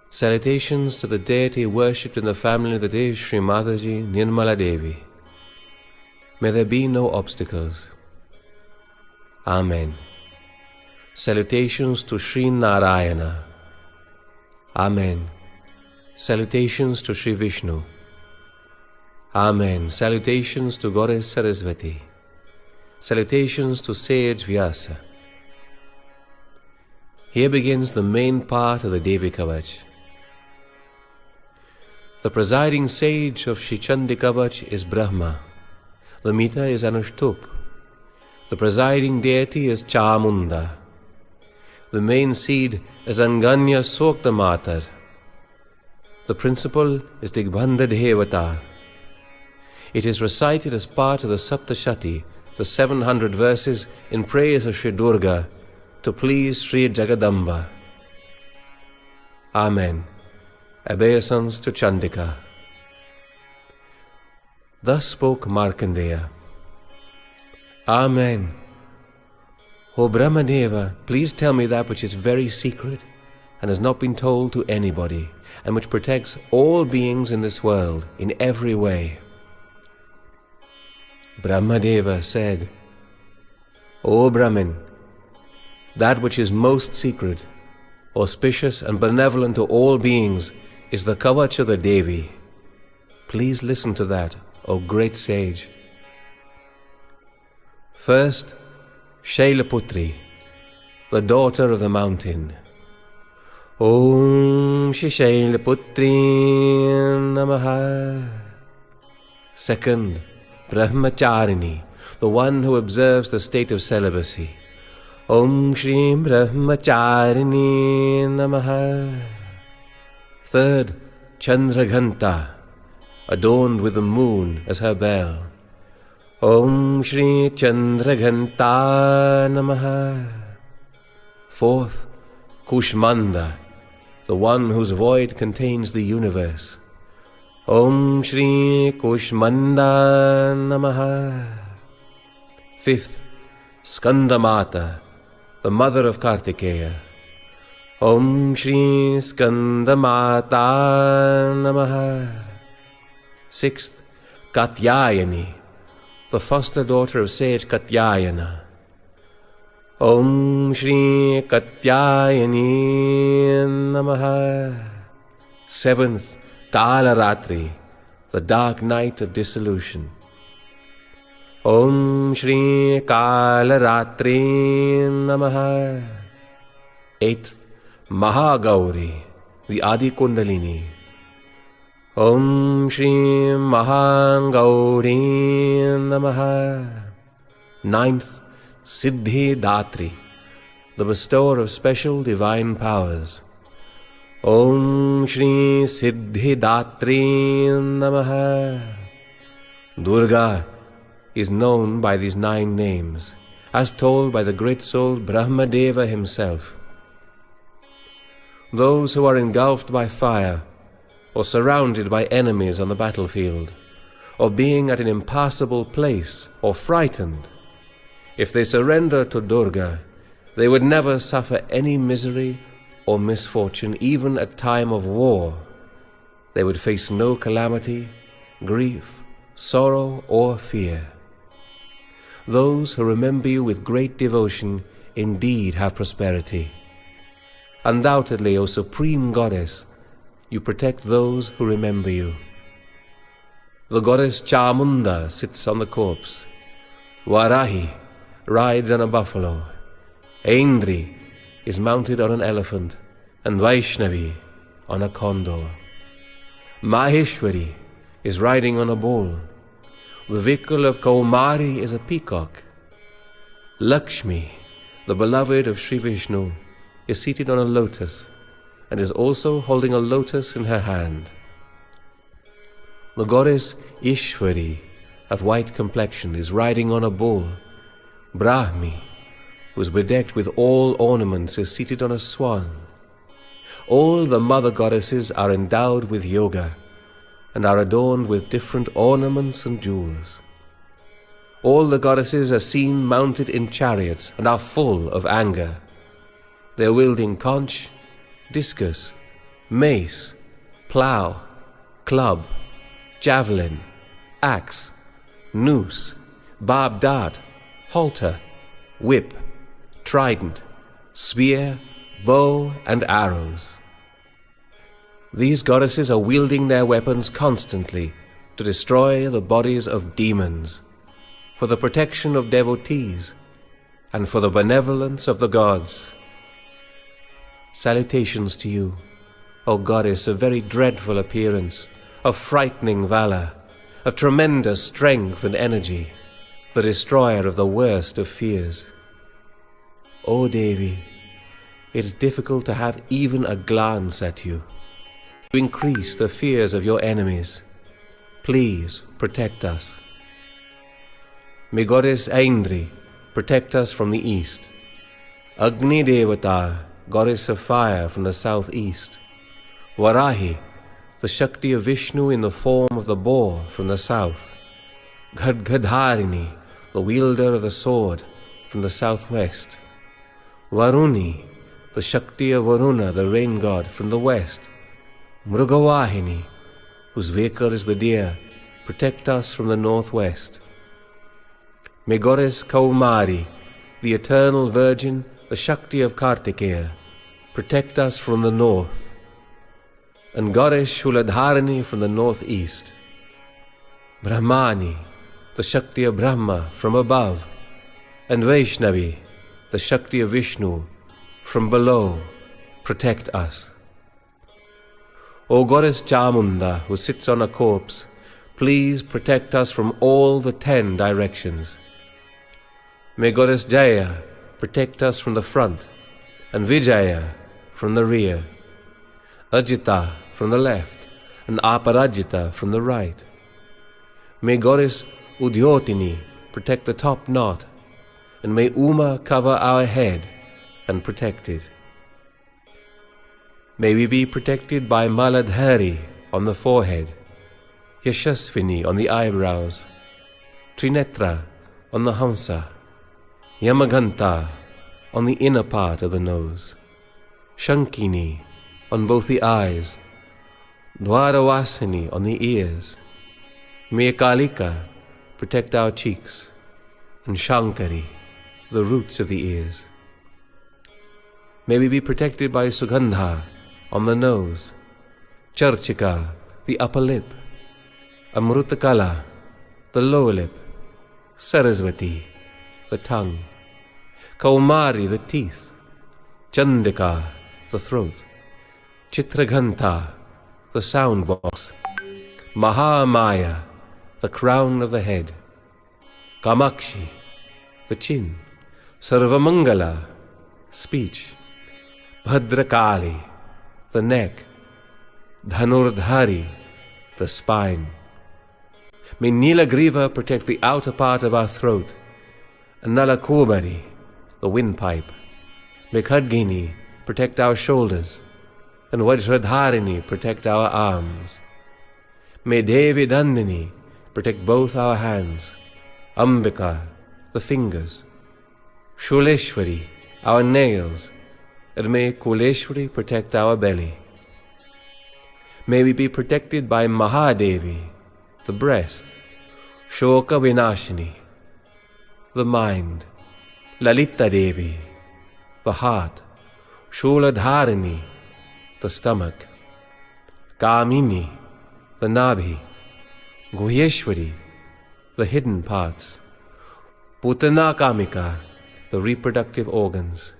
Salutations to the deity worshipped in the family that is Shri Mataji Nirmala Devi. May there be no obstacles. Amen. Salutations to Shri Narayana. Amen. Salutations to Shri Vishnu. Amen. Salutations to Goddess Saraswati. Salutations to Sage Vyasa. Here begins the main part of the Devi Kavach. The presiding sage of Shri Chandi Kavach is Brahma. The meter is Anushtup. The presiding deity is Chamunda. The main seed is Anganya Sokta Matar. The principal is Digbandha Devata. It is recited as part of the Saptashati, the 700 verses in praise of Shri Durga, to please Shri Jagadamba. Amen. Obeisance to Chandika. Thus spoke Markandeya. Amen. O Brahmadeva, please tell me that which is very secret and has not been told to anybody, and which protects all beings in this world in every way. Brahmadeva said, O Brahmin, that which is most secret, auspicious and benevolent to all beings is the Kavach of the Devi. Please listen to that, O great sage. First, Shailaputri, the daughter of the mountain. Om Shri Shailaputri Namaha. Second, Brahmacharini, the one who observes the state of celibacy. Om Shri Brahmacharini Namaha. Third, Chandraghanta, adorned with the moon as her bell. Om Shri Chandraghanta Namaha. Fourth, Kushmanda, the one whose void contains the universe. Om Shri Kushmanda Namaha. Fifth, Skandamata, the mother of Kartikeya. Om Shri Skandamata Namaha. Sixth, Katyayani, the foster daughter of sage Katyayana. Om Shri Katyayani Namaha. Seventh, Kalaratri, the dark night of dissolution. Om Shri Kalaratri Namaha. Eighth, Mahagauri, the Adi Kundalini. Om Shri Mahagauri Namaha. Ninth, Siddhi Datri, the bestower of special divine powers. Om Shri Siddhi Datri Namaha. Durga is known by these 9 names, as told by the great soul Brahmadeva himself. Those who are engulfed by fire, or surrounded by enemies on the battlefield, or being at an impassable place, or frightened, if they surrender to Durga, they would never suffer any misery or misfortune, even at time of war. They would face no calamity, grief, sorrow, or fear. Those who remember you with great devotion indeed have prosperity. Undoubtedly, O Supreme Goddess, you protect those who remember you. the goddess Chamunda sits on the corpse. Varahi rides on a buffalo. Aindri is mounted on an elephant, and Vaishnavi on a condor. Maheshwari is riding on a bull. The vehicle of Kaumari is a peacock. Lakshmi, the beloved of Shri Vishnu, is seated on a lotus and is also holding a lotus in her hand. The goddess Ishwari, of white complexion, is riding on a bull. Brahmi, who is bedecked with all ornaments, is seated on a swan. All the mother goddesses are endowed with yoga and are adorned with different ornaments and jewels. All the goddesses are seen mounted in chariots and are full of anger. They are wielding conch, discus, mace, plough, club, javelin, axe, noose, barbed dart, halter, whip, trident, spear, bow, and arrows. These goddesses are wielding their weapons constantly to destroy the bodies of demons, for the protection of devotees, and for the benevolence of the gods. Salutations to you, O goddess of very dreadful appearance, of frightening valor, of tremendous strength and energy, the destroyer of the worst of fears. O Devi, it is difficult to have even a glance at you. To increase the fears of your enemies, please protect us. May Goddess Aindri protect us from the east. Agni Devata, goddess of fire, from the southeast. Varahi, the Shakti of Vishnu in the form of the boar, from the south. Gadgadharini, the wielder of the sword, from the southwest. Varuni, the Shakti of Varuna, the rain god, from the west. Mrugavahini, whose vehicle is the deer, protect us from the northwest. May Goddess Kaumari, the eternal virgin, the Shakti of Kartikeya, protect us from the north. And Goddess Shuladharani from the northeast. Brahmani, the Shakti of Brahma, from above. And Vaishnavi, the Shakti of Vishnu, from below, protect us. O Goddess Chamunda, who sits on a corpse, please protect us from all the 10 directions. May Goddess Jaya protect us from the front, and Vijaya from the rear, Ajita from the left, and Aparajita from the right. May Goddess Udyotini protect the top knot, and may Uma cover our head and protect it. May we be protected by Maladhari on the forehead, Yashasvini on the eyebrows, Trinetra on the Hamsa, Yamaganta on the inner part of the nose, Shankini on both the eyes, Dwaravasini on the ears. May Kalika protect our cheeks, and Shankari the roots of the ears. May we be protected by Sugandha on the nose, Charchika the upper lip, Amrutakala the lower lip, Saraswati the tongue, Kaumari the teeth, Chandika the throat, Chitraghanta the sound box, Mahamaya the crown of the head, Kamakshi the chin, Sarvamangala speech, Bhadrakali the neck, Dhanurdhari the spine. May Nilagriva protect the outer part of our throat, and Nalakobari the windpipe. May Khadgini protect our shoulders, and Vajradharini protect our arms. May Devi Dandini protect both our hands, Ambika the fingers, Shuleshwari our nails, and may Kuleshwari protect our belly. May we be protected by Mahadevi, the breast, Shoka Vinashini, the mind, Lalita Devi, the heart, Shuladharini, the stomach, Kamini, the nabhi, Guhyeshwari, the hidden parts, Putana Kamika, the reproductive organs,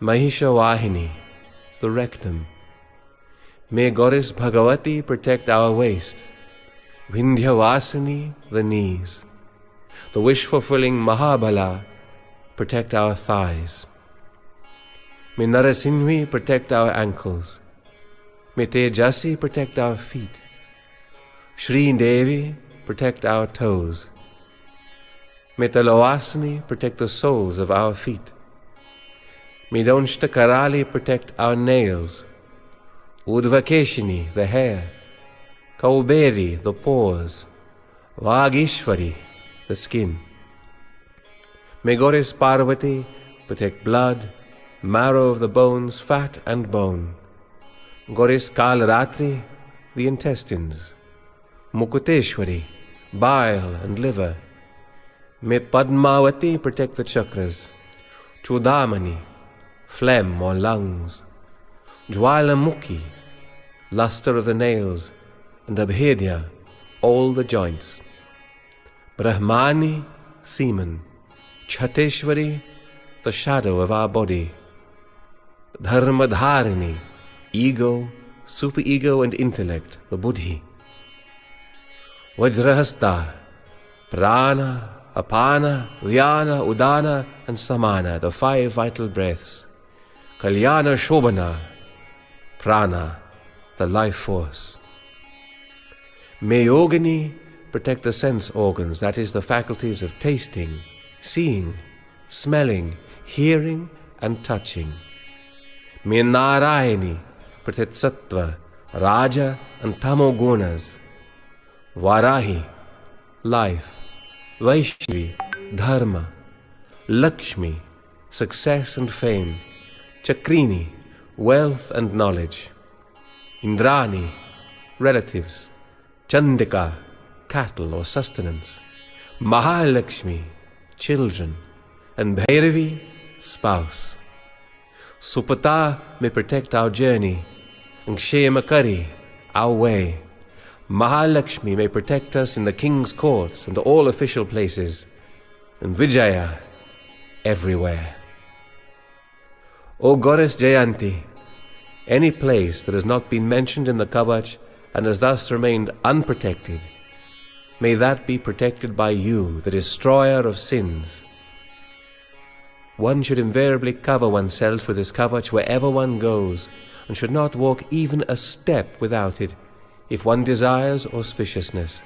Mahisha Vahini, the rectum. May Goddess Bhagavati protect our waist, Vindhyavasini, the knees, the wish-fulfilling Mahabala protect our thighs. May Narasimhi protect our ankles. May Tejasi protect our feet. Shri Devi protect our toes. May Talavasini protect the soles of our feet. May Donshta Karali protect our nails. Udvakeshini, the hair. Kauberi, the pores. Vagishwari, the skin. May Goddess Parvati protect blood, marrow of the bones, fat and bone. Goddess Kalratri, the intestines. Mukuteshwari, bile and liver. May Padmavati protect the chakras. Chudamani, phlegm or lungs. Jwalamukhi, luster of the nails. And Abhedya, all the joints. Brahmani, semen. Chateshwari, the shadow of our body. Dharmadharini, ego, superego and intellect, the buddhi. Vajrahasta, prana, apana, vyana, udana and samana, the 5 vital breaths. Kalyana shobhana, prana, the life force. May Yogini protect the sense organs, that is, the faculties of tasting, seeing, smelling, hearing and touching. May Narayani protect Sattva, Raja and Tamogunas. Varahi, life. Vaishnavi, dharma. Lakshmi, success and fame. Chakrini, wealth and knowledge. Indrani, relatives. Chandika, cattle or sustenance. Mahalakshmi, children. And Bhairavi, spouse. Supata may protect our journey. And Kshemakari, our way. Mahalakshmi may protect us in the king's courts and all official places. And Vijaya, everywhere. O Goddess Jayanti, any place that has not been mentioned in the Kavach and has thus remained unprotected, may that be protected by you, the destroyer of sins. One should invariably cover oneself with this Kavach wherever one goes, and should not walk even a step without it, if one desires auspiciousness.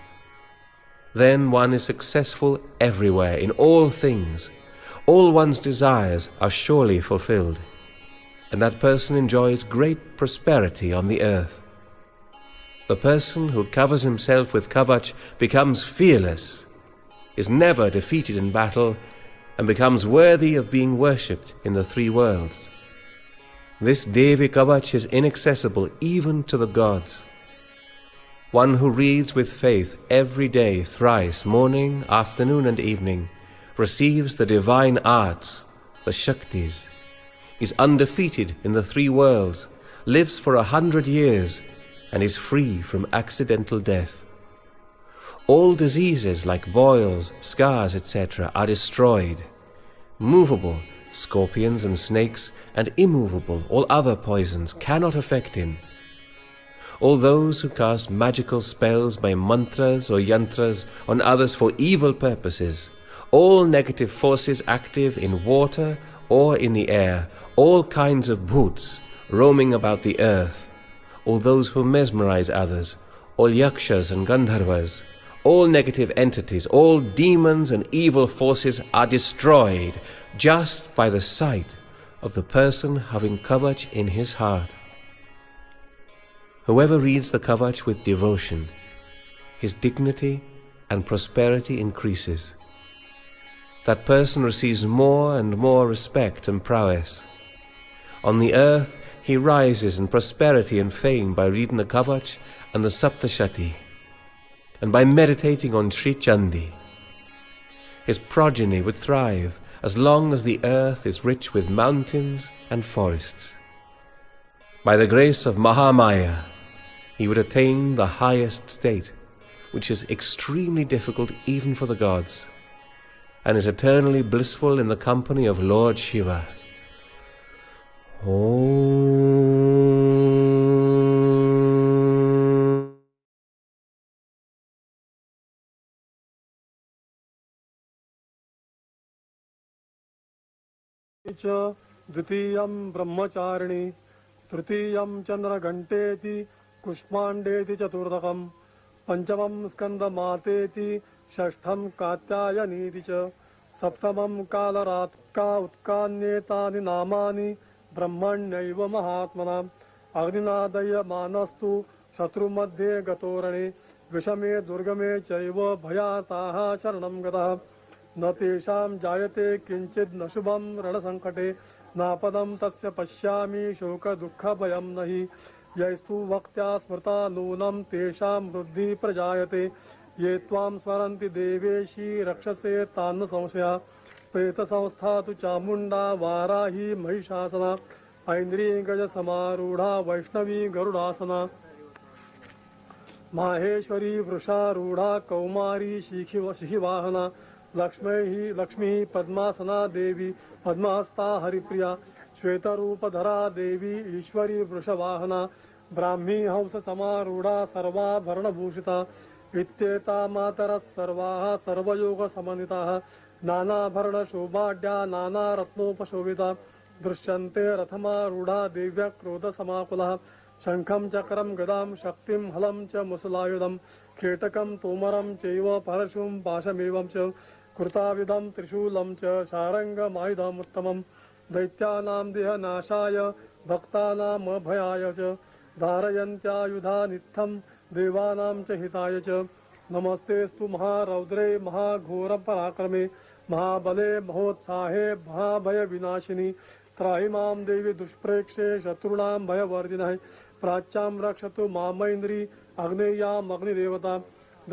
Then one is successful everywhere, in all things. All one's desires are surely fulfilled, and that person enjoys great prosperity on the earth. The person who covers himself with Kavach becomes fearless, is never defeated in battle, and becomes worthy of being worshipped in the 3 worlds. This Devi Kavach is inaccessible even to the gods. One who reads with faith every day thrice, morning, afternoon and evening, receives the divine arts, the Shaktis, is undefeated in the 3 worlds, lives for 100 years, and is free from accidental death. All diseases like boils, scars, etc. are destroyed. Movable, scorpions and snakes, and immovable, all other poisons, cannot affect him. All those who cast magical spells by mantras or yantras on others for evil purposes, all negative forces active in water or in the air, all kinds of bhuts roaming about the earth, all those who mesmerize others, all yakshas and gandharvas, all negative entities, all demons and evil forces are destroyed just by the sight of the person having Kavach in his heart. Whoever reads the Kavach with devotion, his dignity and prosperity increases. That person receives more and more respect and prowess. On the earth, he rises in prosperity and fame by reading the Kavach and the Saptashati, and by meditating on Sri Chandi. His progeny would thrive as long as the earth is rich with mountains and forests. By the grace of Mahamaya, he would attain the highest state, which is extremely difficult even for the gods, and is eternally blissful in the company of Lord Shiva. द्वितीयं ब्रह्मचारिणी तृतीयं चंद्रघंटेति कुष्मांडेति चतुर्थकं पंचमं स्कंदमातेति षष्ठं कात्यायनीति च सप्तमं कालरात्का उत्कान्येतानि नामानि ब्रह्मण्यैव महात्मनाम् अग्निनादयमानस्तु शत्रुमध्ये गतोरणे विषमे दुर्गमे चैव भयाताः शरणं गतः न तेषां जायते किंचित् न शुभं रणसंकटे नापदं तस्य पश्यामि शोकदुःखभयं न हि यैस्तु वक्त्या स्मृता नूनं तेषां वृद्धि प्रजायते ये त्वां स्मरन्ति देवेशी रक्षसे तान्न संशया प्रेतसंस्था तु चामुण्डा वाराही महिषासना ऐन्द्रियगजसमारूढा वैष्णवी गरुडासना माहेश्वरी वृषारूढा कौमारी शिखिवाहना लक्ष्मी पद्मासना देवी पद्महस्ता हरिप्रिया श्वेतरूपधरा देवी ईश्वरी वृषवाहना ब्राह्मी हंस समारूढ़ा सर्वाभरणभूषिता इत्येता मातरः सर्वाः सर्वयोग समन्विताः नानाभरण शोभाढ्या नानारत्नोपशोभिता दृश्यन्ते रथमारूढ़ा दिव्य क्रोध समाकुलः शंखं चक्रं गदां शक्तिं हलं च मुसलायुधं खेटकं तोमरं चैव परशुं पाशमेवं च कृताविधं त्रिशूलं च शारङ्गमायुधमुत्तमं दैत्यानां देहनाशाय भक्तानामभयाय च धारयन्त्यायुधानित्थं देवानां च हिताय च नमस्तेस्तु महारौद्रे महाघोरपराक्रमे महाबले महोत्साहे महाभयविनाशिनी त्राहि मां देवी दुष्प्रेक्षे शत्रूणां भयवर्जिनः प्राच्यां रक्षतु मामैन्द्री अग्नेयामग्निदेवता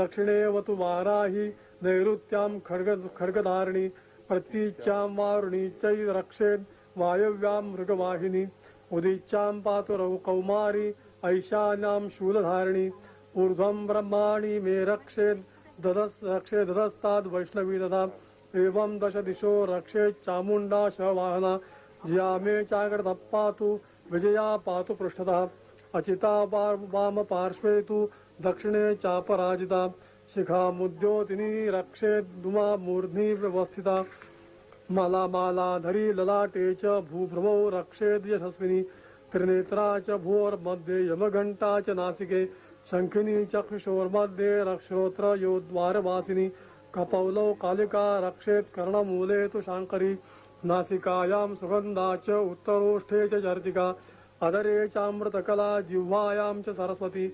दक्षिणेवतु वाराहि नैऋत्यां खड्गधारिणी प्रतीच्यां वारुणी चै रक्षेत् वायव्यां मृगवाहिनी उदीच्यां पातु कौमारी ऐशान्यां शूलधारिणी ऊर्ध्वं ब्रह्माणि मे रक्षेत् ददस्ताद् वैष्णवी तथा एवं दश दिशो रक्षेत् चामुण्डा शवाहना जिया मे चाग्रतः पातु विजया पातु पृष्ठतः अचिता वाम पार्श्वे तु दक्षिणे चापराजिता शिखामुद्योतिनी रक्षेद्दुमा मूर्ध्नि व्यवस्थिता मालाधरी ललाटे च भूभ्रमौ रक्षेद् यशस्विनी त्रिनेत्रा च भूर्मध्ये यमघंटा च नासिके शंखिनी चक्षुषोर्मध्ये रक्षोत्र योद्वारवासिनी कपौलौ कालिका रक्षेत् कर्णमूले तु शांकरी नासिकायां सुगंधा च उत्तरोष्ठे च चर्चिका अधरे चामृतकला जिह्वायां च सरस्वती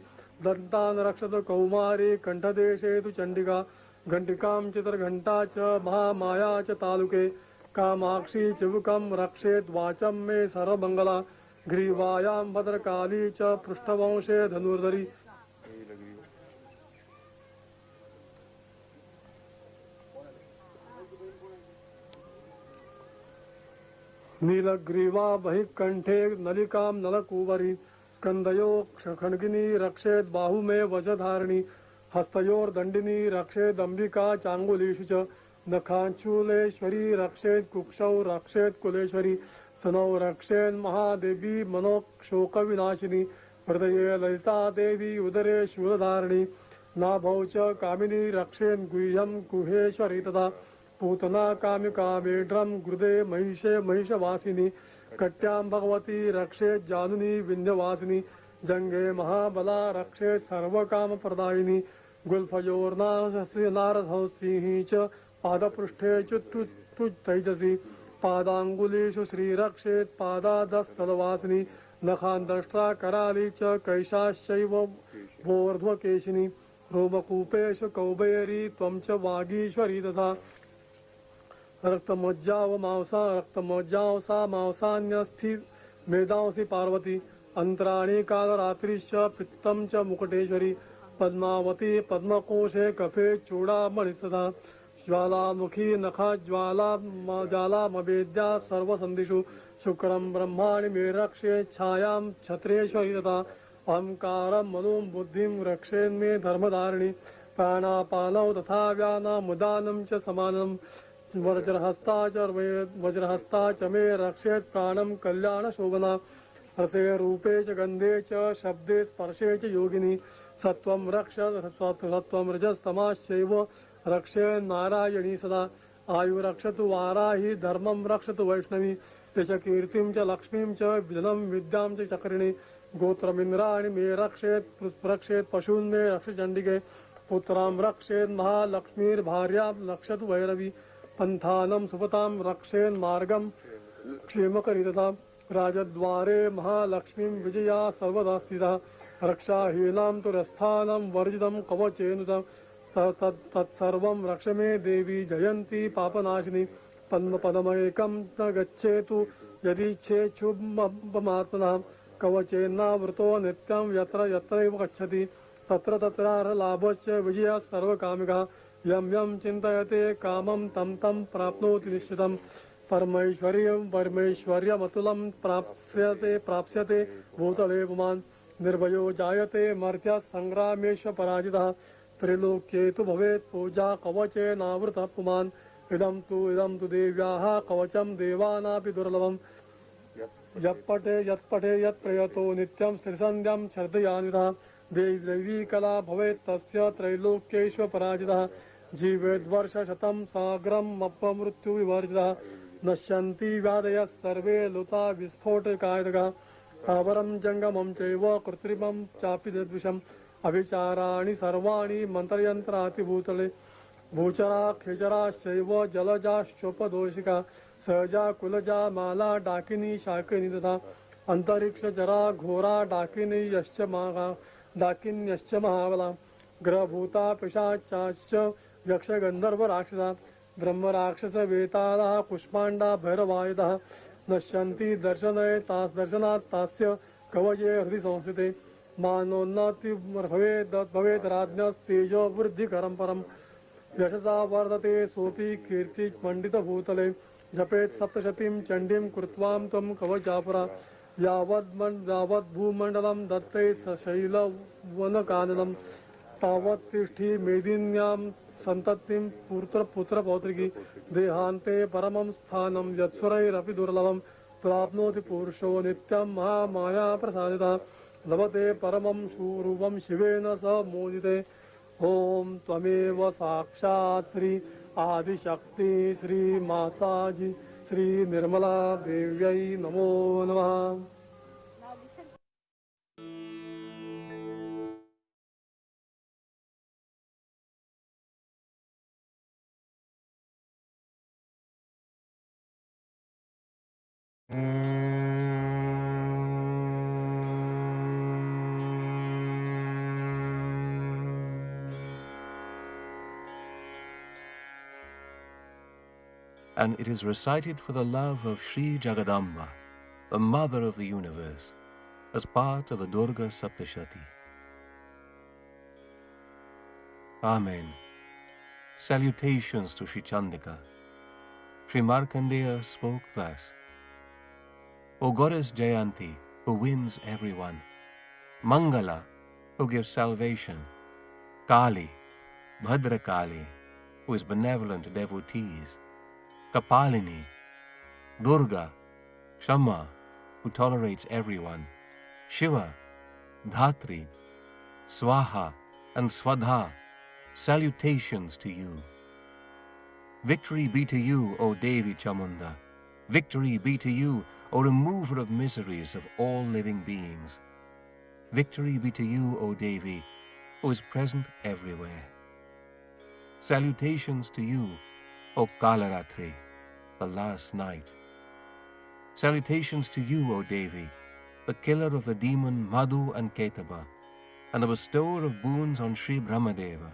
दन्तान् रक्षतु कौमारी कंठदेशे तु चंडिका घंटिकां चित्रघंटा च महामाया च तालुके कामाक्षी चिबुकं रक्षेत् वाचं मे सर्वमंगला ग्रीवायां भद्रकाली च पृष्ठवंशे धनुर्धरी नीलग्रीवा बहिकंठे नलिकां नलकूवरी स्कंदयो खड्गिनी रक्षेत् बाहुमे वजधारिणी हस्तयोर्दंडिनी रक्षेदंबिका चांगुलीषु च नखांचूलेश्वरी रक्षेत् कुक्षौ रक्षेत् कुलेश्वरी स्तनौ रक्षेत् महादेवी मनोक्षोकविनाशिनी हृदये ललिता देवी उदरे शूलधारिणी नाभौ च कामिनी रक्षेत् गुह्यं गुहेश्वरी तथा पूतना कामिका मेढ्रं गुरुदे महिषे महिषवासिनी कट्यां भगवती रक्षेत् जानुनी विन्ध्यवासिनी जंगे महाबला रक्षेत् सर्वकामप्रदायिनी गुल्फयोर्नारसिंही च पादपृष्ठे च तैजसी पादांगुलीषु श्रीरक्षेत् पादादस्थलवासिनी नखान्दष्ट्रा कराली च कैशाश्चैव भोर्ध्वकेशिनी रोमकूपेषु कौबेरी त्वं च वागीश्वरी तथा रक्तमज्जावसा मांसान्यस्थि मेधांसि पार्वती अंतराणि कालरात्रिश्च पित्तं च मुकुटेश्वरी पद्मावती पद्मकोशे कफे चूड़ामणिस्तथा ज्वालामुखी नखा ज्वालामवेद्या सर्वसन्धिषु शुक्रं ब्रह्माणि मे रक्षे छायां छत्रेश्वरी तथा अहंकारं मनुं बुद्धिं रक्षेन्मे धर्मधारिणी प्राणापानौ तथा व्यानामुदानं च समानं वज्रहस्ता च मे रक्षेत् प्राणं कल्याणशोभना रसे रूपे च गन्धे च शब्दे स्पर्शे च योगिनी सत्वं रक्ष सत्वं रजस्तमाश्चैव रक्षे नारायणी सदा आयुरक्षतु वाराहि धर्मं रक्षतु वैष्णवी यश कीर्तिं च लक्ष्मीं च धनं विद्यां च चक्रिणी गोत्रमिन्द्राणि मे रक्षेत् पशून् मे रक्ष चण्डिके पुत्रां रक्षेत् महालक्ष्मीर्भार्यां रक्षतु भैरवी पन्थानं सुपतां रक्षेन् मार्गं क्षेमकरिदतां राजद्वारे महालक्ष्मीं विजया सर्वदा स्थिता रक्षाहीनां तु रस्थानं वर्जितं कवचेनुतं तत्सर्वं रक्ष मे देवी जयन्ती पापनाशिनी पद्मपदमेकं न गच्छेतु यदीच्छेच्छुभमात्मनः कवचेन्नावृतो नित्यं यत्र यत्रैव गच्छति तत्र तत्रार्हलाभश्च विजयः सर्वकामिकः यं यं चिन्तयते कामं तं तं प्राप्नोति निश्चितं परमैश्वर्यमतुलं प्राप्स्यते भूतले पुमान् निर्भयो जायते मर्त्यः संग्रामेष्व पराजितः त्रिलोक्ये तु भवेत् पूजा कवचेनावृतः पुमान् इदं तु देव्याः कवचं देवानापि दुर्लभम् यत्पठे यत्प्रयतो नित्यं श्रीसन्ध्यां श्रद्धयान्वितः देवी कला भवेत् तस्य त्रैलोक्येष्व पराजितः जीवेद्वर्षशतं साग्रम् अपमृत्युविवर्जितः नश्यन्ति व्याधयः सर्वे लुता विस्फोटकायदकः स्थावरं जङ्गमं चैव कृत्रिमं चापि निर्द्विषम् अभिचाराणि सर्वाणि मन्त्रयन्त्रातिभूतले भूचरा खेचराश्चैव जलजाश्चोपदोषिका सहजा कुलजा माला डाकिनी शाकिनी तथा अन्तरिक्षचरा घोरा डाकिन्यश्च महाबला ग्रहभूता पिशाचाश्च यक्षगन्धर्वराक्षसा ब्रह्मराक्षसवेतालः कुष्माण्डा भैरवायुधः नश्यन्ति दर्शनात् तास्य कवचे हृदि संस्थिते मानोन्नति भवेत् राज्ञस्तेजो वृद्धिकरं परम् यशसा वर्धते सोऽपि कीर्तिमण्डितभूतले जपेत् सप्तशतीं चण्डीं कृत्वां त्वं कवचापुरा यावद् भूमण्डलं दत्ते शैलवनकाननं तावत् तिष्ठि मेदिन्यां सन्ततिं पुत्रपौत्रिकी देहान्ते परमं स्थानं यत्सुरैरपि दुर्लभं प्राप्नोति पुरुषो नित्यं महामाया प्रसादितः लभते परमं स्वरूपं शिवेन स मोदिते ओम त्वमेव साक्षात् श्री आदिशक्ति श्री माताजी श्री निर्मला देव्यै नमो नमः। And it is recited for the love of Shri Jagadamba, the Mother of the Universe, as part of the Durga Saptashati. Amen. Salutations to Shri Chandika. Shri Markandeya spoke thus: O Goddess Jayanti, who wins everyone, Mangala, who gives salvation, Kali, Bhadrakali, who is benevolent to devotees, Kapalini, Durga, Shama, who tolerates everyone, Shiva, Dhatri, Swaha, and Swadha, salutations to you. Victory be to you, O Devi Chamunda. Victory be to you, O remover of miseries of all living beings. Victory be to you, O Devi, who is present everywhere. Salutations to you, O Kalaratri, the last night. Salutations to you, O Devi, the killer of the demon Madhu and Ketaba, and the bestower of boons on Sri Brahmadeva.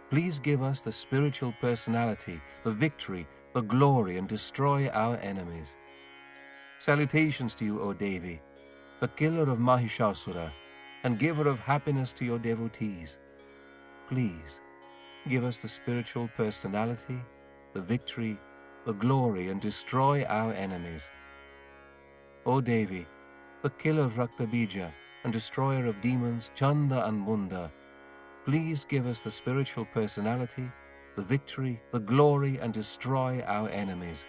Please give us the spiritual personality, the victory, the glory, and destroy our enemies. Salutations to you, O Devi, the killer of Mahishasura, and giver of happiness to your devotees. Please give us the spiritual personality, the victory, the glory, and destroy our enemies. O Devi, the killer of Raktabija and destroyer of demons Chanda and Munda, please give us the spiritual personality, the victory, the glory, and destroy our enemies.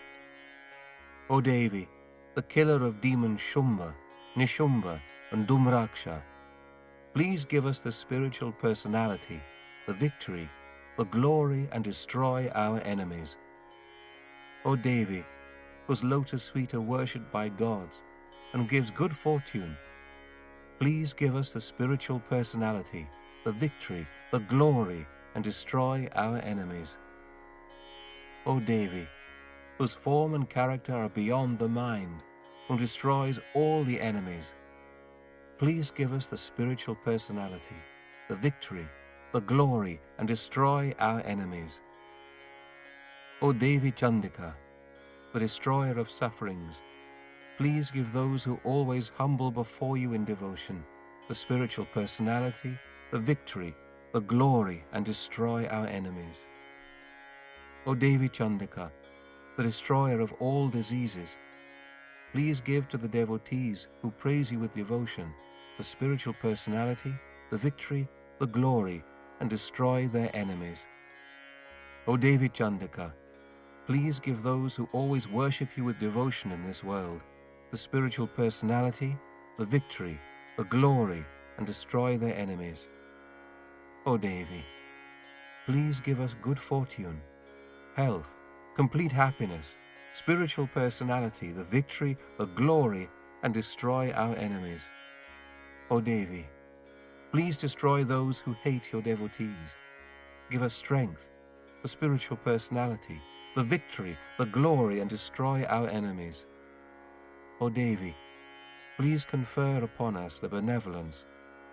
O Devi, the killer of demons Shumba, Nishumbha, and Dhumraksha, please give us the spiritual personality, the victory, the glory, and destroy our enemies. O Devi, whose lotus feet are worshipped by gods and gives good fortune, please give us the spiritual personality, the victory, the glory, and destroy our enemies. O Devi, whose form and character are beyond the mind, who destroys all the enemies, please give us the spiritual personality, the victory, the glory, and destroy our enemies. O Devi Chandika, the destroyer of sufferings, please give those who always humble before you in devotion the spiritual personality, the victory, the glory, and destroy our enemies. O Devi Chandika, the destroyer of all diseases, please give to the devotees who praise you with devotion the spiritual personality, the victory, the glory, and destroy their enemies. O Devi Chandika, please give those who always worship you with devotion in this world the spiritual personality, the victory, the glory, and destroy their enemies. O Devi, please give us good fortune, health, complete happiness, spiritual personality, the victory, the glory, and destroy our enemies. O Devi, please destroy those who hate your devotees. Give us strength, the spiritual personality, the victory, the glory, and destroy our enemies. O Devi, please confer upon us the benevolence,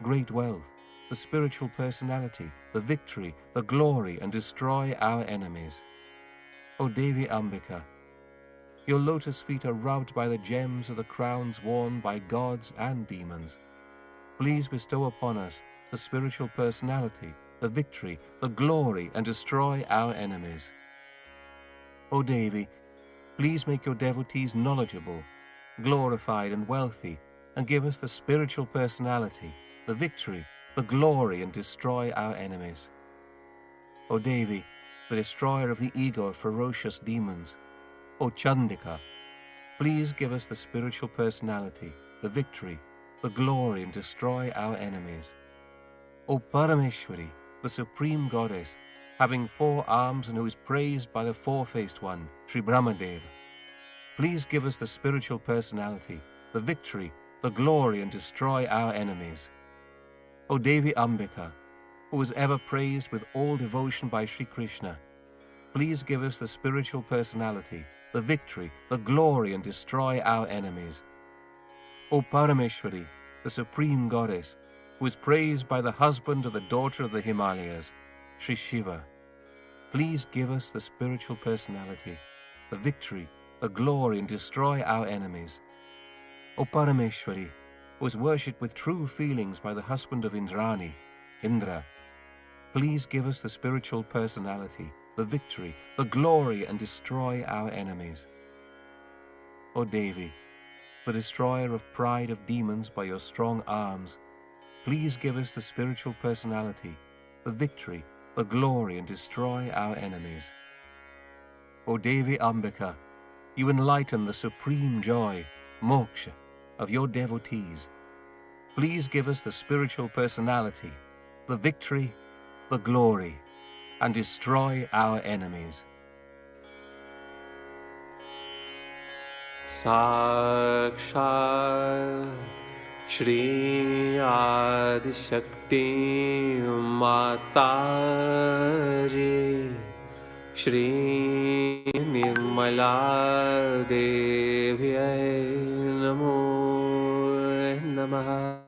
great wealth, the spiritual personality, the victory, the glory, and destroy our enemies. O Devi Ambika, your lotus feet are rubbed by the gems of the crowns worn by gods and demons. Please bestow upon us the spiritual personality, the victory, the glory, and destroy our enemies. O Devi, please make your devotees knowledgeable, glorified, and wealthy, and give us the spiritual personality, the victory, the glory, and destroy our enemies. O Devi, the destroyer of the ego of ferocious demons, O Chandika, please give us the spiritual personality, the victory, the glory, and destroy our enemies. O Parameshwari, the supreme goddess, having 4 arms and who is praised by the four-faced one, Shri Brahmadeva, please give us the spiritual personality, the victory, the glory, and destroy our enemies. O Devi Ambika, who is ever praised with all devotion by Shri Krishna, please give us the spiritual personality, the victory, the glory, and destroy our enemies. O Parameshwari, the supreme goddess, who is praised by the husband of the daughter of the Himalayas, Shri Shiva, please give us the spiritual personality, the victory, the glory, and destroy our enemies. O Parameshwari, who is worshipped with true feelings by the husband of Indrani, Indra, please give us the spiritual personality, the victory, the glory, and destroy our enemies. O Devi, the destroyer of pride of demons by your strong arms, please give us the spiritual personality, the victory, the glory, and destroy our enemies. O Devi Ambika, you enlighten the supreme joy, moksha, of your devotees. Please give us the spiritual personality, the victory, the glory, and destroy our enemies. Sakshat Shri Adi Shakti Mataji Shri Nirmala Devi Namo Namaha.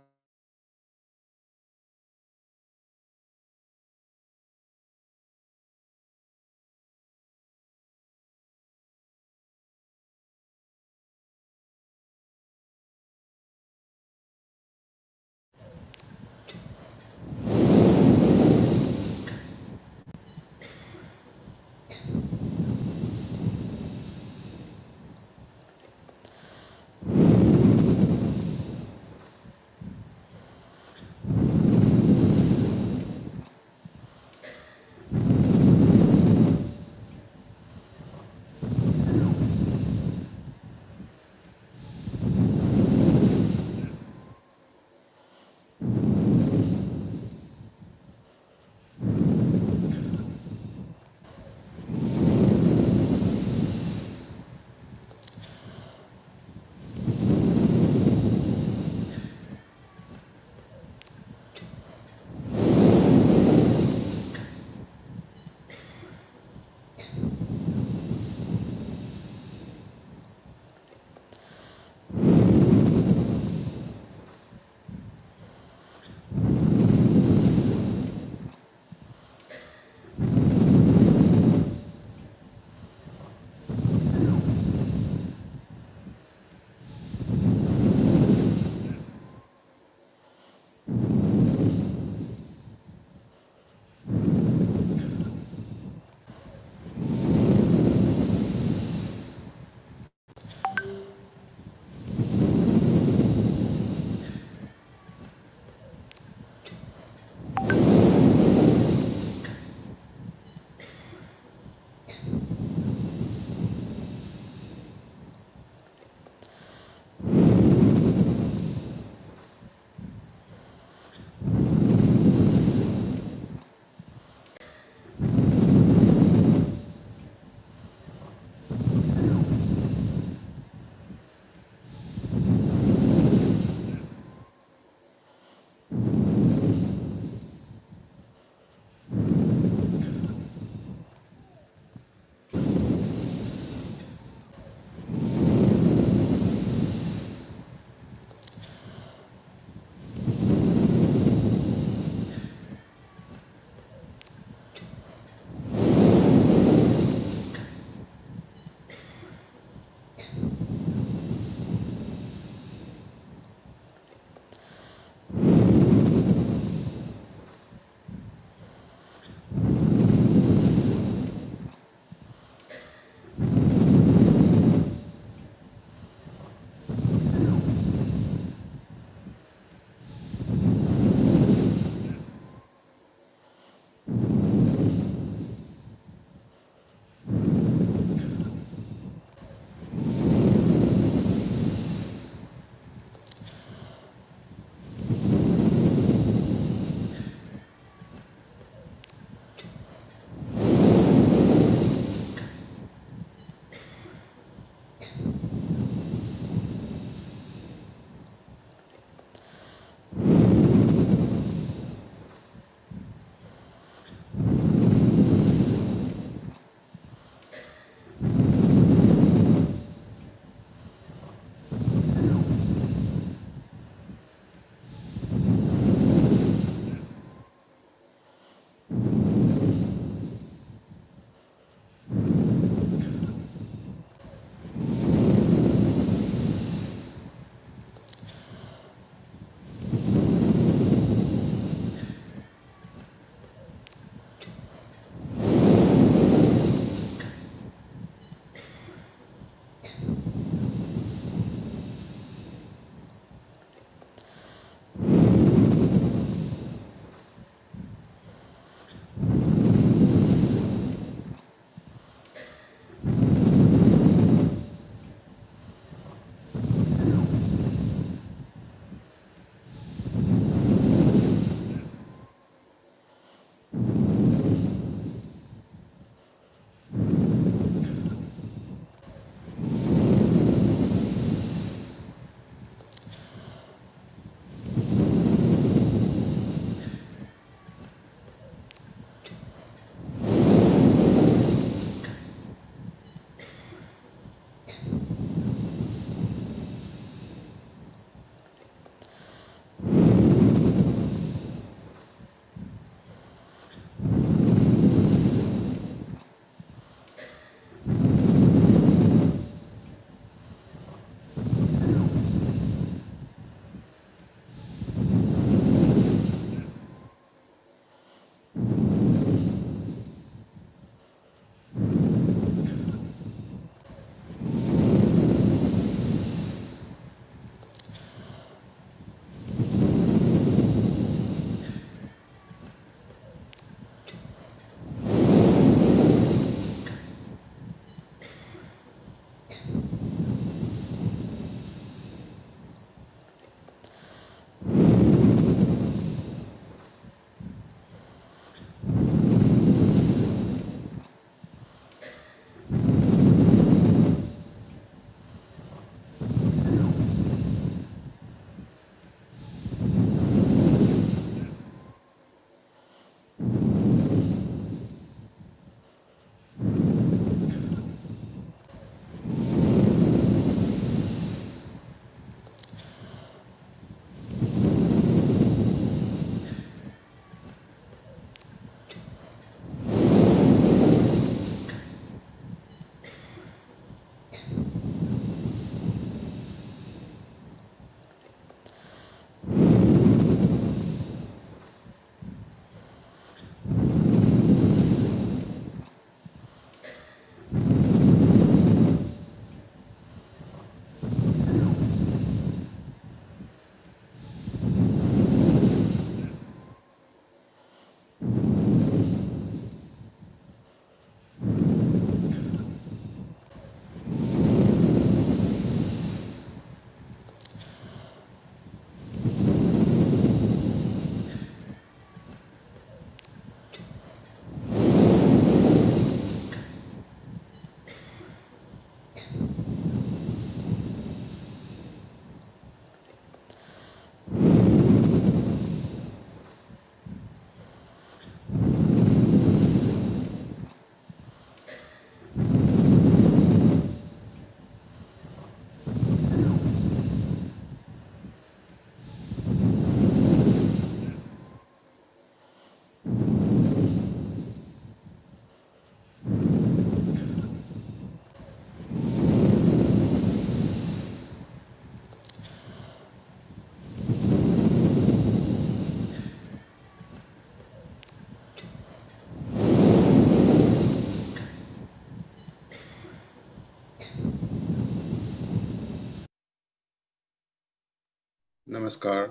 Namaskar,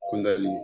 Kundalini.